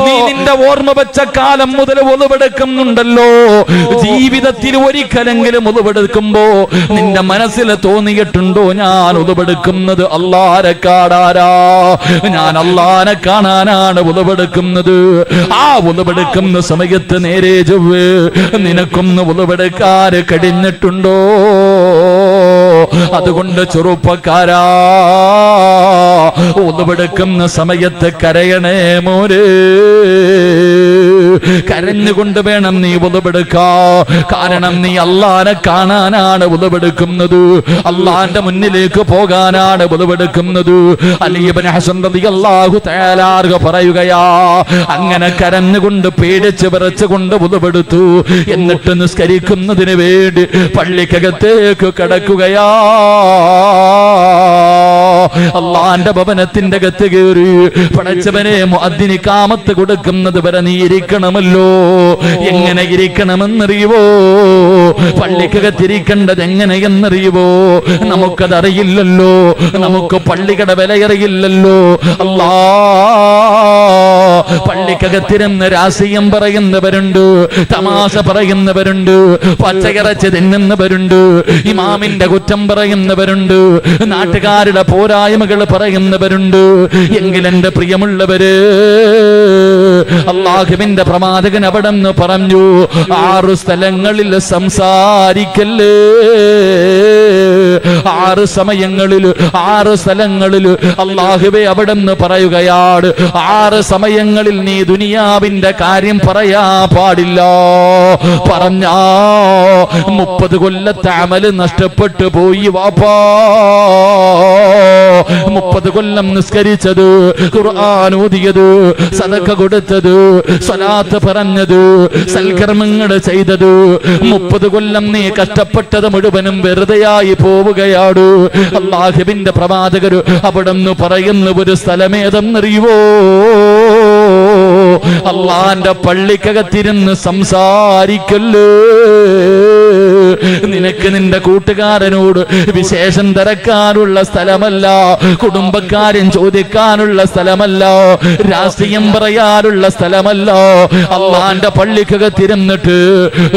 നീ നിന്റെ ഓർമ്മ വെച്ച കാലം മുതൽ ഉളുവെടുക്കുന്നുണ്ടല്ലോ. ജീവിതത്തിൽ ഒരിക്കലെങ്കിലും ഉളുവെടുക്കുമ്പോ നിന്റെ മനസ്സിൽ തോന്നിയിട്ടുണ്ടോ, ഞാൻ ഉളുവെടുക്കുന്നത് അല്ലാഹനെ കാണാനാ, ഞാൻ അല്ലാഹനെ കാണാനാണ് ഉളുവെടുക്കുന്നത്. ആ ഉളുവെടുക്കുന്ന സമയത്ത് നേരെ ചൊവ്വേ നിനക്കൊന്ന് ഉളുവെടുക്കാൻ കഴിഞ്ഞിട്ടുണ്ടോ? അതുകൊണ്ട് ചെറുപ്പക്കാരാ, ഉളുവെടുക്കുന്ന സമയത്ത് കരയണേ മോരെ. കരഞ്ഞുകൊണ്ട് വേണം നീ ഉളുവെടുക്കാ. കാരണം നീ അല്ലാഹനെ കാണാനാണ് ഉളുവെടുക്കുന്നത്, അല്ലാഹന്റെ മുന്നിലേക്ക് പോകാനാണ് ഉളുവെടുക്കുന്നത്. അലി ഇബ്നു ഹസൻ റളിയല്ലാഹു തആല അൻഹു പറയുകയാ, അങ്ങനെ കരഞ്ഞുകൊണ്ട് പേടിച്ച് വിറച്ചുകൊണ്ട് ഉളുവെടുത്തു. എന്നിട്ട് നിസ്കരിക്കുന്നതിന് വേണ്ടി പള്ളിക്കകത്തേക്ക് കടക്കുകയാ. അല്ലാഹന്റെ ഭവനത്തിന്റെ അകത്ത് കയറി പടച്ചവനെ മുഅദ്ദിന് ഇഖാമത്ത് കൊടുക്കുന്നത് വരെ നീ ഇരിക്കണമല്ലോ. എങ്ങനെ ഇരിക്കണമെന്നറിയുവോ? പള്ളിക്കകത്തിരിക്കേണ്ടത് എങ്ങനെയെന്നറിയുവോ? നമുക്കതറിയില്ലല്ലോ. നമുക്ക് പള്ളികളുടെ വിലയറിയില്ലല്ലോ. അല്ലാ, പള്ളിക്കകത്തിരുന്ന് രാഷ്ട്രീയം പറയുന്നവരുണ്ട്, തമാശ പറയുന്നവരുണ്ട്, പച്ചയിറച്ചി തിന്നുന്നവരുണ്ട്, ഇമാമിന്റെ കുറ്റം പറയുന്നവരുണ്ട്, നാട്ടുകാരുടെ പോരായ്മകൾ പറയുന്നവരുണ്ട്. എങ്കിൽ എന്റെ പ്രിയമുള്ളവര്, അല്ലാഹുവിന്റെ പ്രവാചകൻ അവിടെ നിന്ന് പറഞ്ഞു, 6 സ്ഥലങ്ങളിൽ സംസാരിക്കല്ലേ, 6 സമയങ്ങളിൽ 6 സ്ഥലങ്ങളിൽ അല്ലാഹുവേ അവിടെ നിന്ന് പറയുകയാണ്, 6 സമയങ്ങളിൽ നീ ദുനിയാവിന്റെ കാര്യം പറയാ പാടില്ല. പറഞ്ഞാ 30 കൊല്ലത്തെ അമല് നഷ്ടപ്പെട്ടു പോയി വാപ്പാ. 30 കൊല്ലം നിസ്കരിച്ചത്, ഖുർആൻ ഓതിയത്, സദഖ കൊടുത്തത്, സ്വലാത്ത് പറഞ്ഞത്, സൽക്കർമ്മങ്ങൾ ചെയ്തത്, 30 കൊല്ലം നീ കഷ്ടപ്പെട്ടത് മുഴുവനും വെറുതെയായി പോവുകയാണ്. അല്ലാഹുവിന്റെ പ്രവാചകർ അവിടെ നിന്ന് പറയുന്ന ഒരു സ്ഥലമേതെന്നറിയുവോ? അള്ളാന്റെ പള്ളിക്കകത്തിരുന്ന് സംസാരിക്കല്ലേ. നിനക്ക് നിന്റെ കൂട്ടുകാരനോട് വിശേഷം തിരക്കാനുള്ള സ്ഥലമല്ല, കുടുംബക്കാരൻ ചോദിക്കാനുള്ള സ്ഥലമല്ല, രാഷ്ട്രീയം പറയാനുള്ള സ്ഥലമല്ല. അള്ളാന്റെ പള്ളിക്കകത്തിരുന്നിട്ട്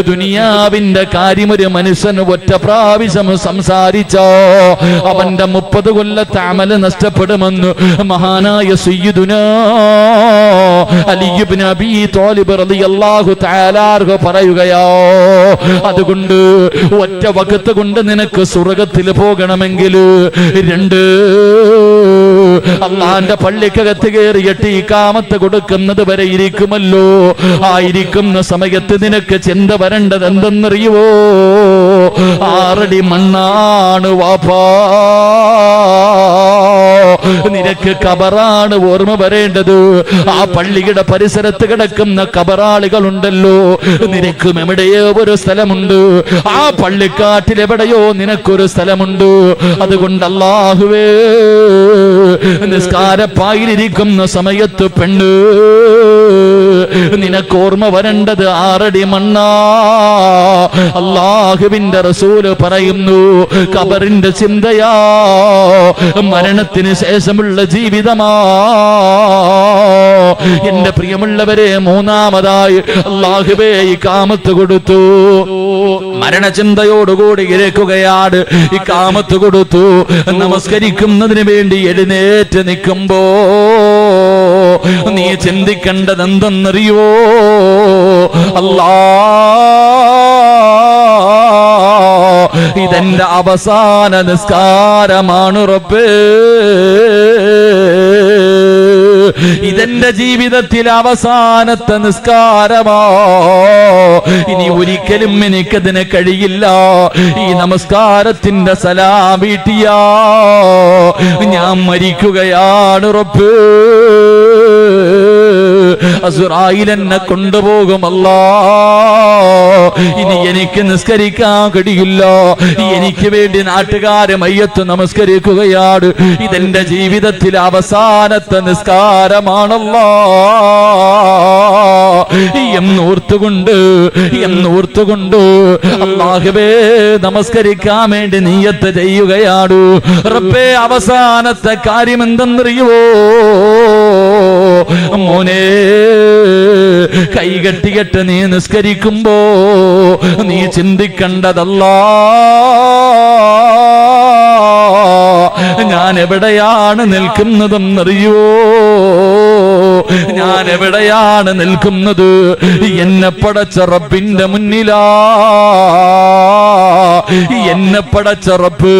ദുനിയാവിന്റെ കാര്യം ഒരു മനുഷ്യന് ഒറ്റ പ്രാവശ്യം സംസാരിച്ചോ അവന്റെ 30 കൊല്ലത്തെ അമല് നഷ്ടപ്പെടുമെന്ന് മഹാനായ സയ്യിദുനാ അലി ഇബ്നു അബീ ത്വാലിബ് റളിയല്ലാഹു തആല അൻഹു പറയുകയോ, അതുകൊണ്ട് ഒറ്റ വഖത്ത് കൊണ്ട് നിനക്ക് സ്വർഗ്ഗത്തിൽ പോകണമെങ്കിൽ 2 അള്ളാന്റെ പള്ളിക്കകത്ത് കയറിയിട്ട് ഇഖാമത്ത് കൊടുക്കുന്നത് വരെ ഇരിക്കുമല്ലോ. ആയിരിക്കുന്ന സമയത്ത് നിനക്ക് ചിന്ത വരേണ്ടത് എന്തെന്നറിയുവോ? 6 അടി മണ്ണാണ് വാപ്പാ. നിനക്ക് കബറാണ് ഓർമ്മ വരേണ്ടത്. ആ പള്ളിയുടെ പരിസരത്ത് കിടക്കുന്ന കബറാളികളുണ്ടല്ലോ, നിനക്കും എവിടെയോ ഒരു സ്ഥലമുണ്ട്. ആ പള്ളിക്കാട്ടിൽ എവിടെയോ നിനക്കൊരു സ്ഥലമുണ്ട്. അതുകൊണ്ട് അല്ലാഹുവേ, നിസ്കാരപ്പായിലിരിക്കുന്ന സമയത്ത് പെണ്ണ് നിനക്ക് ഓർമ്മ വരേണ്ടത് 6 അടി മണ്ണാ. അല്ലാഹുവിന്റെ റസൂല് പറയുന്നു, ഖബറിന്റെ ചിന്തയാ മരണത്തിന് ശേഷമുള്ള ജീവിതമാ. എന്റെ പ്രിയമുള്ളവരെ, മൂന്നാമതായി അല്ലാഹുവേ ഇഖാമത്ത് കൊടുത്തു. മരണചിന്തയോടുകൂടി ഇരിക്കുകയാണ്. ഇഖാമത്ത് കൊടുത്തു. നമസ്കരിക്കുന്നതിന് വേണ്ടി എഴുന്നേറ്റ് നിൽക്കുമ്പോ നീ ചിന്തിക്കേണ്ടത് എന്തെന്നറിയോ? അല്ലാ, ഇതെന്റെ അവസാന നിസ്കാരമാണ് റബ്ബേ. ഇതെന്റെ ജീവിതത്തിൽ അവസാനത്തെ നിസ്കാരമോ. ഇനി ഒരിക്കലും എനിക്കതിന് കഴിയില്ല. ഈ നമസ്കാരത്തിന്റെ സലാം വീട്ടിയാ ഞാൻ മരിക്കുകയാണ് റബ്ബേ. അസ്റായീൽ എന്നെ കൊണ്ടുപോകുമല്ലാ. ഇനി എനിക്ക് നിസ്കരിക്കാൻ കഴിയില്ല. എനിക്ക് വേണ്ടി നാട്ടുകാരെ മയ്യത്ത് നമസ്കരിക്കുകയാണ്. ഇതെന്റെ ജീവിതത്തിൽ അവസാനത്തെ നിസ്കാരമാണല്ലോ എന്നോർത്തുകൊണ്ട് അല്ലാഹുവേ നമസ്കരിക്കാൻ വേണ്ടി നിയ്യത്ത് ചെയ്യുകയാണ്. റബ്ബേ, അവസാനത്തെ കാര്യം എന്തെന്നറിയുവോ? മോനെ, കൈകെട്ടിയിട്ട് നീ നിസ്കരിക്കുമ്പോ നീ ചിന്തിക്കേണ്ടതല്ലാ, ഞാൻ എവിടെയാണ് നിൽക്കുന്നതെന്നറിയോ? ഞാൻ എവിടെയാണ് നിൽക്കുന്നത്? എന്നെ പടച്ച റബ്ബിന്റെ മുന്നിലാ. എന്നെ പടച്ച റബ്ബ്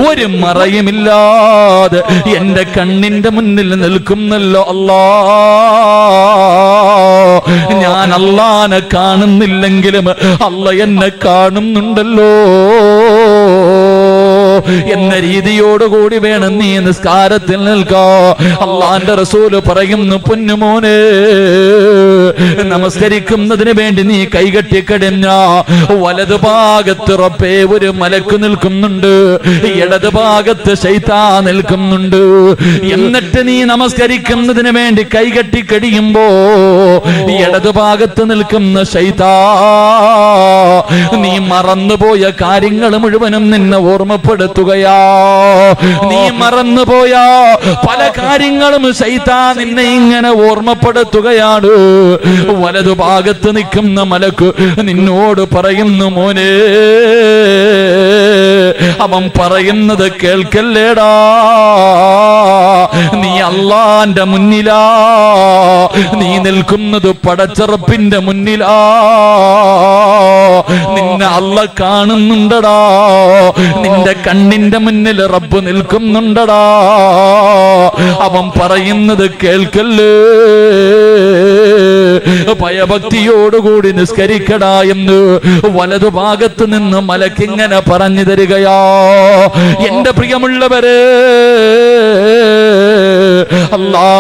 ഒരു മറയുമില്ലാതെ എന്റെ കണ്ണിന്റെ മുന്നിൽ നിൽക്കുന്നല്ലോ അല്ലാ. ഞാൻ അല്ലാഹനെ കാണുന്നില്ലെങ്കിലും അല്ലാഹ് എന്നെ കാണുന്നുണ്ടല്ലോ എന്ന രീതിയോടുകൂടി വേണം നീ നിസ്കാരത്തിൽ നിൽക്കാ. അള്ളാന്റെ റസൂല് പറയുന്നു, പൊന്നുമോനെ, നമസ്കരിക്കുന്നതിന് വേണ്ടി നീ കൈകെട്ടിക്കടിഞ്ഞ വലതുഭാഗത്ത് റബ്ബേ ഒരു മലക്ക് നിൽക്കുന്നുണ്ട്, ഇടതുഭാഗത്ത് ശൈത്താൻ നിൽക്കുന്നുണ്ട്. എന്നിട്ട് നീ നമസ്കരിക്കുന്നതിന് വേണ്ടി കൈകെട്ടിക്കടിയുമ്പോ ഇടതുഭാഗത്ത് നിൽക്കുന്ന ശൈത്താൻ നീ മറന്നുപോയ കാര്യങ്ങൾ മുഴുവനും നിന്നെ ഓർമ്മപ്പെടുത്തുകയാ. നീ മറന്നുപോയ പല കാര്യങ്ങളും ശൈത്താൻ നിന്നെ ഇങ്ങനെ ഓർമ്മപ്പെടുത്തുകയാണ്. വലതുഭാഗത്ത് നിൽക്കുന്ന മലക്ക് നിന്നോട് പറയുന്നു, മോനെ, അവൻ പറയുന്നത് കേൾക്കല്ലേടാ. നീ അള്ളാന്റെ മുന്നിലാ, നീ നിൽക്കുന്നത് പടച്ചറപ്പിന്റെ മുന്നിലാ. നിന്നെ അള്ള കാണുന്നുണ്ടടാ, നിന്റെ കണ്ണിന്റെ മുന്നിൽ റബ്ബ് നിൽക്കുന്നുണ്ടടാ. അവൻ പറയുന്നത് കേൾക്കല്ലേ, ഭയഭക്തിയോടുകൂടി നിസ്കരിക്കടാ എന്ന് വലതുഭാഗത്ത് നിന്ന് മലക്കിങ്ങനെ പറഞ്ഞു തരികയാ. എന്റെ പ്രിയമുള്ളവരെ, അല്ലാ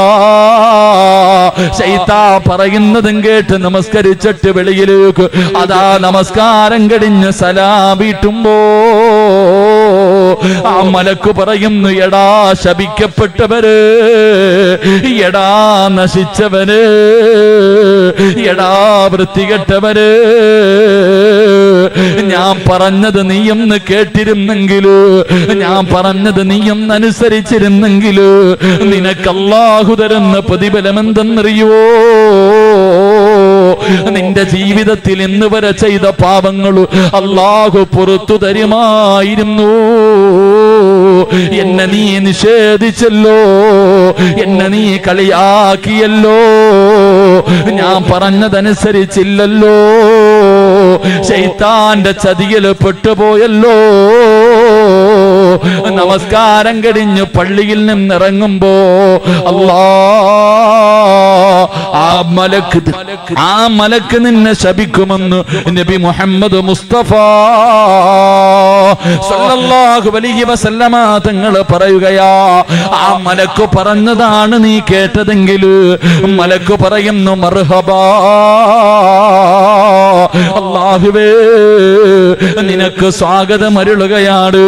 ശൈത്താൻ പറയുന്നതും കേട്ട് നമസ്കരിച്ചിട്ട് വെളിയിലേക്ക് അതാ നമസ്കാരം കഴിഞ്ഞ് സലാം വീട്ടുമ്പോ ആ മലക്ക് പറയുന്നു, എടാ ശപിക്കപ്പെട്ടവര്, എടാ നശിച്ചവര്, എടാ വൃത്തികെട്ടവര്, ഞാൻ പറഞ്ഞത് നീയൊന്ന് കേട്ടിരുന്നെങ്കില്, ഞാൻ പറഞ്ഞത് നീയൊന്ന് അനുസരിച്ചിരുന്നെങ്കില് നിനക്ക് അല്ലാഹു തരുന്ന പ്രതിഫലം എന്തെന്നറിയോ? നിന്റെ ജീവിതത്തിൽ ഇന്ന് വരെ ചെയ്ത പാപങ്ങൾ അല്ലാഹു പുറത്തു തരുമായിരുന്നു. എന്നെ നീ നിഷേധിച്ചല്ലോ, എന്നെ നീ കളിയാക്കിയല്ലോ, ഞാൻ പറഞ്ഞതനുസരിച്ചില്ലല്ലോ, ശൈത്താന്റെ ചതിയിൽ പെട്ടുപോയല്ലോ. നമസ്കാരം കഴിഞ്ഞ് പള്ളിയിൽ നിന്നിറങ്ങുമ്പോ ആ മലക്ക് നിന്നെ ശപിക്കുമെന്ന് നബി മുഹമ്മദ് മുസ്തഫ സല്ലല്ലാഹു അലൈഹി വസല്ലമ തങ്ങൾ പറയുകയാ. ആ മലക്ക് പറഞ്ഞതാണ് നീ കേട്ടതെങ്കിൽ മലക്ക് പറയുന്നു, മർഹബാ അല്ലാഹുവേ നിനക്ക് സ്വാഗതം അരുളുകയാണ്.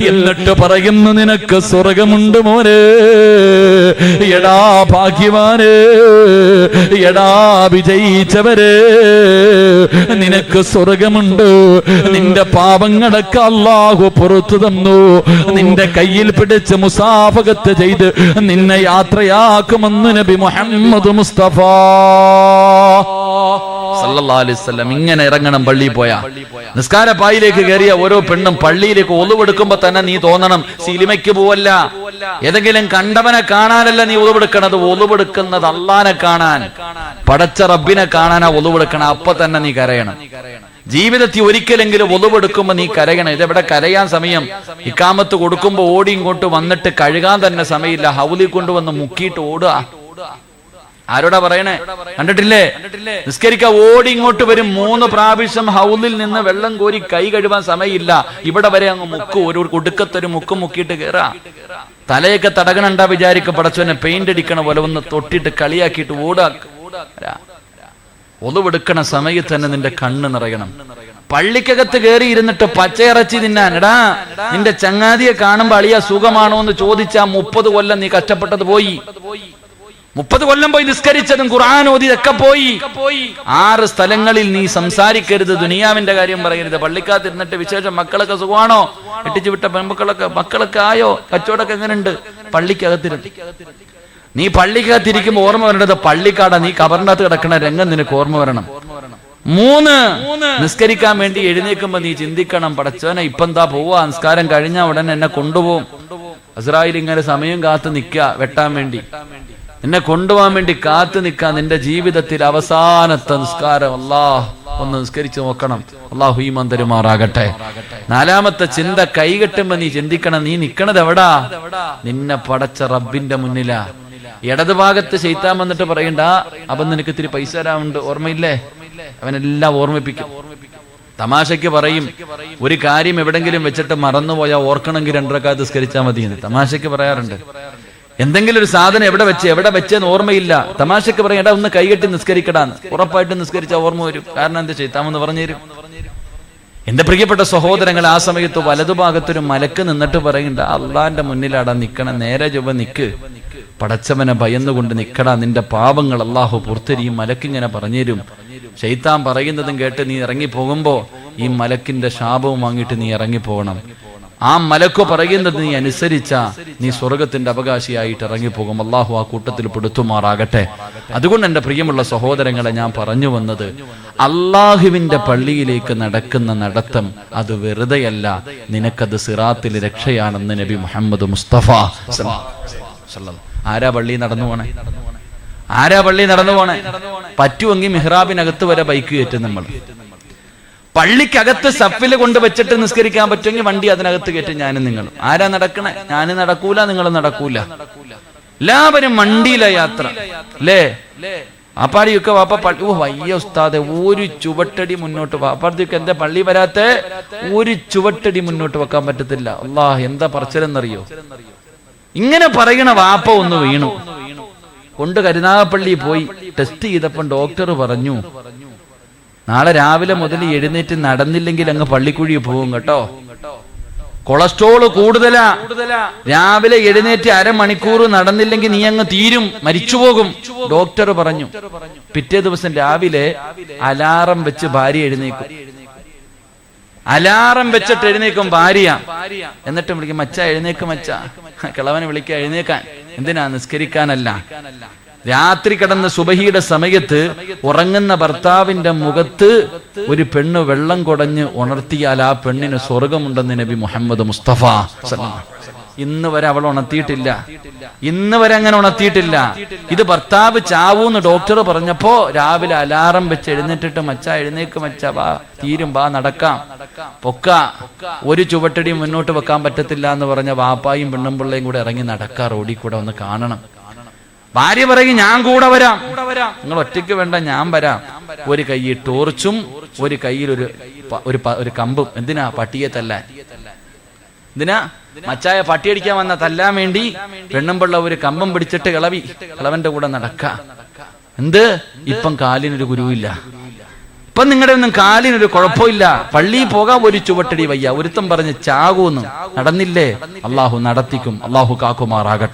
എന്നിട്ട് പറയുന്നു, നിനക്ക് സ്വർഗമുണ്ട് മോനെ, എടാ ഭാഗ്യവാനെ, എടാ വിജയിച്ചവരെ, നിനക്ക് സ്വർഗമുണ്ട്. നിന്റെ പാപങ്ങളൊക്കെ അല്ലാഹു പുറത്തു തന്നു. നിന്റെ കയ്യിൽ പിടിച്ച് മുസാഫഹത്ത് ചെയ്ത് നിന്നെ യാത്രയാക്കുമെന്ന് നബി മുഹമ്മദ് മുസ്തഫ സല്ലല്ലാഹു അലൈഹി വസല്ലം. ഇങ്ങനെ ഇറങ്ങണം പള്ളിയിൽ പോയാ. നിസ്കാരപ്പായിലേക്ക് കയറിയ ഓരോ പെണ്ണും പള്ളിയിലേക്ക് ഒളിവെടുക്കുമ്പോ തന്നെ നീ തോന്നണം സിനിമയ്ക്ക് പോവല്ല, ഏതെങ്കിലും കണ്ടവനെ കാണാനല്ല നീ ഒളിവെടുക്കണത്. ഒളിവെടുക്കുന്നത് അള്ളാനെ കാണാൻ, പടച്ച റബ്ബിനെ കാണാനാ ഒളിവെടുക്കണം. അപ്പൊ തന്നെ നീ കരയണം. ജീവിതത്തിൽ ഒരിക്കലെങ്കിലും ഒളിവെടുക്കുമ്പോ നീ കരയണം. ഇതെവിടെ കരയാൻ സമയം? ഇക്കാമത്ത് കൊടുക്കുമ്പോ ഓടി ഇങ്ങോട്ട് വന്നിട്ട് കഴുകാൻ തന്നെ സമയമില്ല, ഹൗലിൽ കൊണ്ടുവന്ന് മുക്കിയിട്ട് ഓടുക. ആരോടാ പറയണേ? കണ്ടിട്ടില്ലേ? നിസ്കരിക്കാൻ ഓടി ഇങ്ങോട്ട് വരും, 3 പ്രാവശ്യം ഹൗലിൽ നിന്ന് വെള്ളം കോരി കൈ കഴുകാൻ സമയമില്ല. ഇവിടെ വരെ അങ്ങ് മുക്ക്, ഒരു കുടുക്കത്തൊരു മുക്ക് മുക്കിയിട്ട് കയറാ. തലയൊക്കെ തടകണണ്ടാ വിചാരിക്കും, പടച്ചവനെ പെയിന്റ് അടിക്കണ പോലെ ഒന്ന് തൊട്ടിട്ട് കളിയാക്കിയിട്ട് ഓടാ. ഒളിവെടുക്കണ സമയത്ത് തന്നെ നിന്റെ കണ്ണ് നിറയണം. പള്ളിക്കകത്ത് കയറി ഇരുന്നിട്ട് പച്ചയിറച്ചി തിന്നാൻ, എടാ നിന്റെ ചങ്ങാതിയെ കാണുമ്പോ അളിയ സുഖമാണോ എന്ന് ചോദിച്ചാ 30 കൊല്ലം നീ കഷ്ടപ്പെട്ടത് പോയി. 30 കൊല്ലം പോയി നിസ്കരിച്ചതും ഖുർആൻ ഓതിയതൊക്കെ പോയി. 6 സ്ഥലങ്ങളിൽ നീ സംസാരിക്കരുത്, ദുനിയാവിന്റെ കാര്യം പറയരുത്. പള്ളിക്കകത്ത് ഇരുന്നിട്ട് വിശേഷം, മക്കളൊക്കെ സുഖമാണോ, കെട്ടിച്ചു വിട്ട മക്കളൊക്കെ ആയോ, കച്ചവടമൊക്കെ എങ്ങനെയുണ്ട്, പള്ളിക്കകത്തിരുന്ന് നീ പള്ളിക്കകത്തിരിക്കുമ്പോ ഓർമ്മ വരേണ്ടത് പള്ളിക്കാടാ. നീ കബറിന്റെ അകത്ത് കിടക്കണ രംഗം നിനക്ക് ഓർമ്മ വരണം. 3 നിസ്കരിക്കാൻ വേണ്ടി എഴുന്നേക്കുമ്പോ നീ ചിന്തിക്കണം, പടച്ചവനെ ഇപ്പൊ എന്താ പോവാ, നിസ്കാരം കഴിഞ്ഞാ ഉടനെ എന്നെ കൊണ്ടുപോകും. അസ്രായിൽ ഇങ്ങനെ സമയം കാത്തു നിൽക്കുക വെട്ടാൻ വേണ്ടി, എന്നെ കൊണ്ടുപോകാൻ വേണ്ടി കാത്തു നിൽക്കാൻ. നിന്റെ ജീവിതത്തിൽ അവസാനത്തെ നിസ്കാരം ഒന്ന് നിസ്കരിച്ചു നോക്കണം. അള്ളാഹു ഈമാൻ തരുമാറാകട്ടെ. 4ാമത്തെ ചിന്ത, കൈകെട്ടുമ്പോ നീ ചിന്തിക്കണം, നീ നിക്കണത് എവിടാ? നിന്നെ പടച്ച റബ്ബിന്റെ മുന്നിലാ. ഇടതുഭാഗത്ത് ശൈത്താൻ വന്നിട്ട് പറയണ്ട, അപ്പൊ നിനക്ക് ഇത്തിരി പൈസ തരാറുണ്ട്, ഓർമ്മയില്ലേ? അവനെല്ലാം ഓർമ്മിപ്പിക്കും. തമാശയ്ക്ക് പറയും, ഒരു കാര്യം എവിടെങ്കിലും വെച്ചിട്ട് മറന്നുപോയാൽ ഓർക്കണമെങ്കിൽ 2 റക്അത്ത് നിസ്കരിച്ചാൽ മതി എന്ന് തമാശയ്ക്ക് പറയാറുണ്ട്. എന്തെങ്കിലും ഒരു സാധനം എവിടെ വെച്ചെന്ന് ഓർമ്മയില്ല, തമാശക്ക് പറയും, എടാ ഒന്ന് കൈകെട്ടി നിസ്കരിക്കടാന്ന്. ഉറപ്പായിട്ട് നിസ്കരിച്ചാൽ ഓർമ്മ വരും. കാരണം എന്താ, ശൈത്താമെന്ന് പറഞ്ഞു തരും. എന്റെ പ്രിയപ്പെട്ട സഹോദരങ്ങൾ, ആ സമയത്ത് വലതുഭാഗത്തൊരു മലക്ക് നിന്നിട്ട് പറയണ്ട, അള്ളാന്റെ മുന്നിലാടാ നിക്കണം, നേരെ ചൊവ്വ നിക്ക്, പടച്ചവനെ ഭയന്നുകൊണ്ട് നിക്കടാ, നിന്റെ പാപങ്ങൾ അള്ളാഹു പുറത്തെരിയും. മലക്കിങ്ങനെ പറഞ്ഞുതരും. ശൈത്താൻ പറയുന്നതും കേട്ട് നീ ഇറങ്ങിപ്പോകുമ്പോ ഈ മലക്കിന്റെ ശാപവും വാങ്ങിയിട്ട് നീ ഇറങ്ങിപ്പോകണം. ആ മലക്ക് പറയുന്നത് നീ അനുസരിച്ചാ നീ സ്വർഗത്തിന്റെ അവകാശിയായിട്ട് ഇറങ്ങിപ്പോകും. അള്ളാഹു ആ കൂട്ടത്തിൽ പെടുത്തുമാറാകട്ടെ. അതുകൊണ്ട് എന്റെ പ്രിയമുള്ള സഹോദരങ്ങളെ, ഞാൻ പറഞ്ഞു വന്നത്, അള്ളാഹുവിന്റെ പള്ളിയിലേക്ക് നടക്കുന്ന നടത്തം അത് വെറുതെയല്ല, നിനക്കത് സിറാത്തിൽ രക്ഷയാണെന്ന് നബി മുഹമ്മദ് മുസ്തഫ ആരാ പള്ളി നടന്നു പോണേ? ആരാ പള്ളി നടന്നു പോണേ? പറ്റുമെങ്കിൽ മിഹ്റാബിനകത്ത് വരെ ബൈക്ക് കയറ്റും നമ്മൾ. പള്ളിക്കകത്ത് സഫില് കൊണ്ട് വെച്ചിട്ട് നിസ്കരിക്കാൻ പറ്റുമെങ്കിൽ വണ്ടി അതിനകത്ത് കയറ്റും ഞാനും നിങ്ങളും. ആരാ നടക്കണേ? ഞാനും നടക്കൂല, നിങ്ങളും നടക്കൂല. എല്ലാവരും വണ്ടിയിലെ യാത്ര അല്ലേ? ആപ്പാടിയൊക്കെ വാപ്പ വയ്യ ഉസ്താദെ, ഒരു ചുവട്ടടി മുന്നോട്ട് വാപ്പാടിയൊക്കെ എന്താ പള്ളി വരാത്തെ? ഒരു ചുവട്ടടി മുന്നോട്ട് വെക്കാൻ പറ്റത്തില്ല. അല്ലാഹ് എന്താ പറച്ചിലെന്നറിയോ? ഇങ്ങനെ പറയണ വാപ്പ ഒന്ന് വീണു. കൊണ്ട് കരുനാഗപ്പള്ളി പോയി ടെസ്റ്റ് ചെയ്തപ്പോൾ ഡോക്ടർ പറഞ്ഞു, നാളെ രാവിലെ മുതൽ എഴുന്നേറ്റ് നടന്നില്ലെങ്കിൽ അങ്ങ് പള്ളിക്കുഴി പോകും കേട്ടോ. കൊളസ്ട്രോള് കൂടുതലാ. രാവിലെ എഴുന്നേറ്റ് അരമണിക്കൂർ നടന്നില്ലെങ്കിൽ നീ അങ്ങ് തീരും, മരിച്ചുപോകും ഡോക്ടർ പറഞ്ഞു. പിറ്റേ ദിവസം രാവിലെ അലാറം വെച്ച് ഭാര്യ എഴുന്നേക്കും. അലാറം വെച്ചിട്ട് എഴുന്നേക്കും ഭാര്യ. എന്നിട്ട് വിളിക്കും, മച്ച എഴുന്നേക്ക് മച്ച. കിളവനെ വിളിക്കുക എഴുന്നേക്കാൻ. എന്തിനാ? നിസ്കരിക്കാനല്ല. രാത്രി കിടന്ന സുബഹിയുടെ സമയത്ത് ഉറങ്ങുന്ന ഭർത്താവിന്റെ മുഖത്ത് ഒരു പെണ്ണ് വെള്ളം കുടഞ്ഞ് ഉണർത്തിയാൽ ആ പെണ്ണിന് സ്വർഗമുണ്ടെന്ന് നബി മുഹമ്മദ് മുസ്തഫ. ഇന്ന് വരെ അവൾ ഉണർത്തിയിട്ടില്ല. ഇന്ന് വരെ അങ്ങനെ ഉണർത്തിയിട്ടില്ല. ഇത് ഭർത്താവ് ചാവൂന്ന് ഡോക്ടർ പറഞ്ഞപ്പോ രാവിലെ അലാറം വെച്ച് എഴുന്നേറ്റിട്ട് മച്ച എഴുന്നേക്ക് മച്ച, വാ തീരും, വാ നടക്കാം, പൊക്ക, ഒരു ചുവട്ടടി മുന്നോട്ട് വെക്കാൻ പറ്റത്തില്ല എന്ന് പറഞ്ഞ വാപ്പായും പെണ്ണുമ്പിള്ളയും കൂടെ ഇറങ്ങി നടക്കാ. റോഡിൽ കൂടെ ഒന്ന് കാണണം. ഭാര്യ പറയും, ഞാൻ കൂടെ വരാം. നിങ്ങൾ ഒറ്റയ്ക്ക് വേണ്ട, ഞാൻ വരാം. ഒരു കൈയിൽ ടോർച്ചും ഒരു കയ്യിൽ ഒരു കമ്പും. എന്തിനാ? പട്ടിയെ തല്ലാൻ. എന്തിനാ? മച്ചായ പട്ടിയടിക്കാൻ വന്ന തല്ലാൻ വേണ്ടി പെണ്ണുമ്പിള്ള ഒരു കമ്പം പിടിച്ചിട്ട് കിളവന്റെ കൂടെ നടക്ക. എന്ത്? ഇപ്പം കാലിനൊരു ഗുരുവില്ല. ഇപ്പം നിങ്ങളുടെ ഒന്നും കാലിനൊരു കുഴപ്പമില്ല. പള്ളിയിൽ പോകാൻ ഒരു ചുവട്ടടി വയ്യ. ഒരുത്തം പറഞ്ഞ് ചാകൂന്ന് നടന്നില്ലേ? അള്ളാഹു നടത്തിക്കും. അള്ളാഹു കാക്കുമാറാകട്ടെ.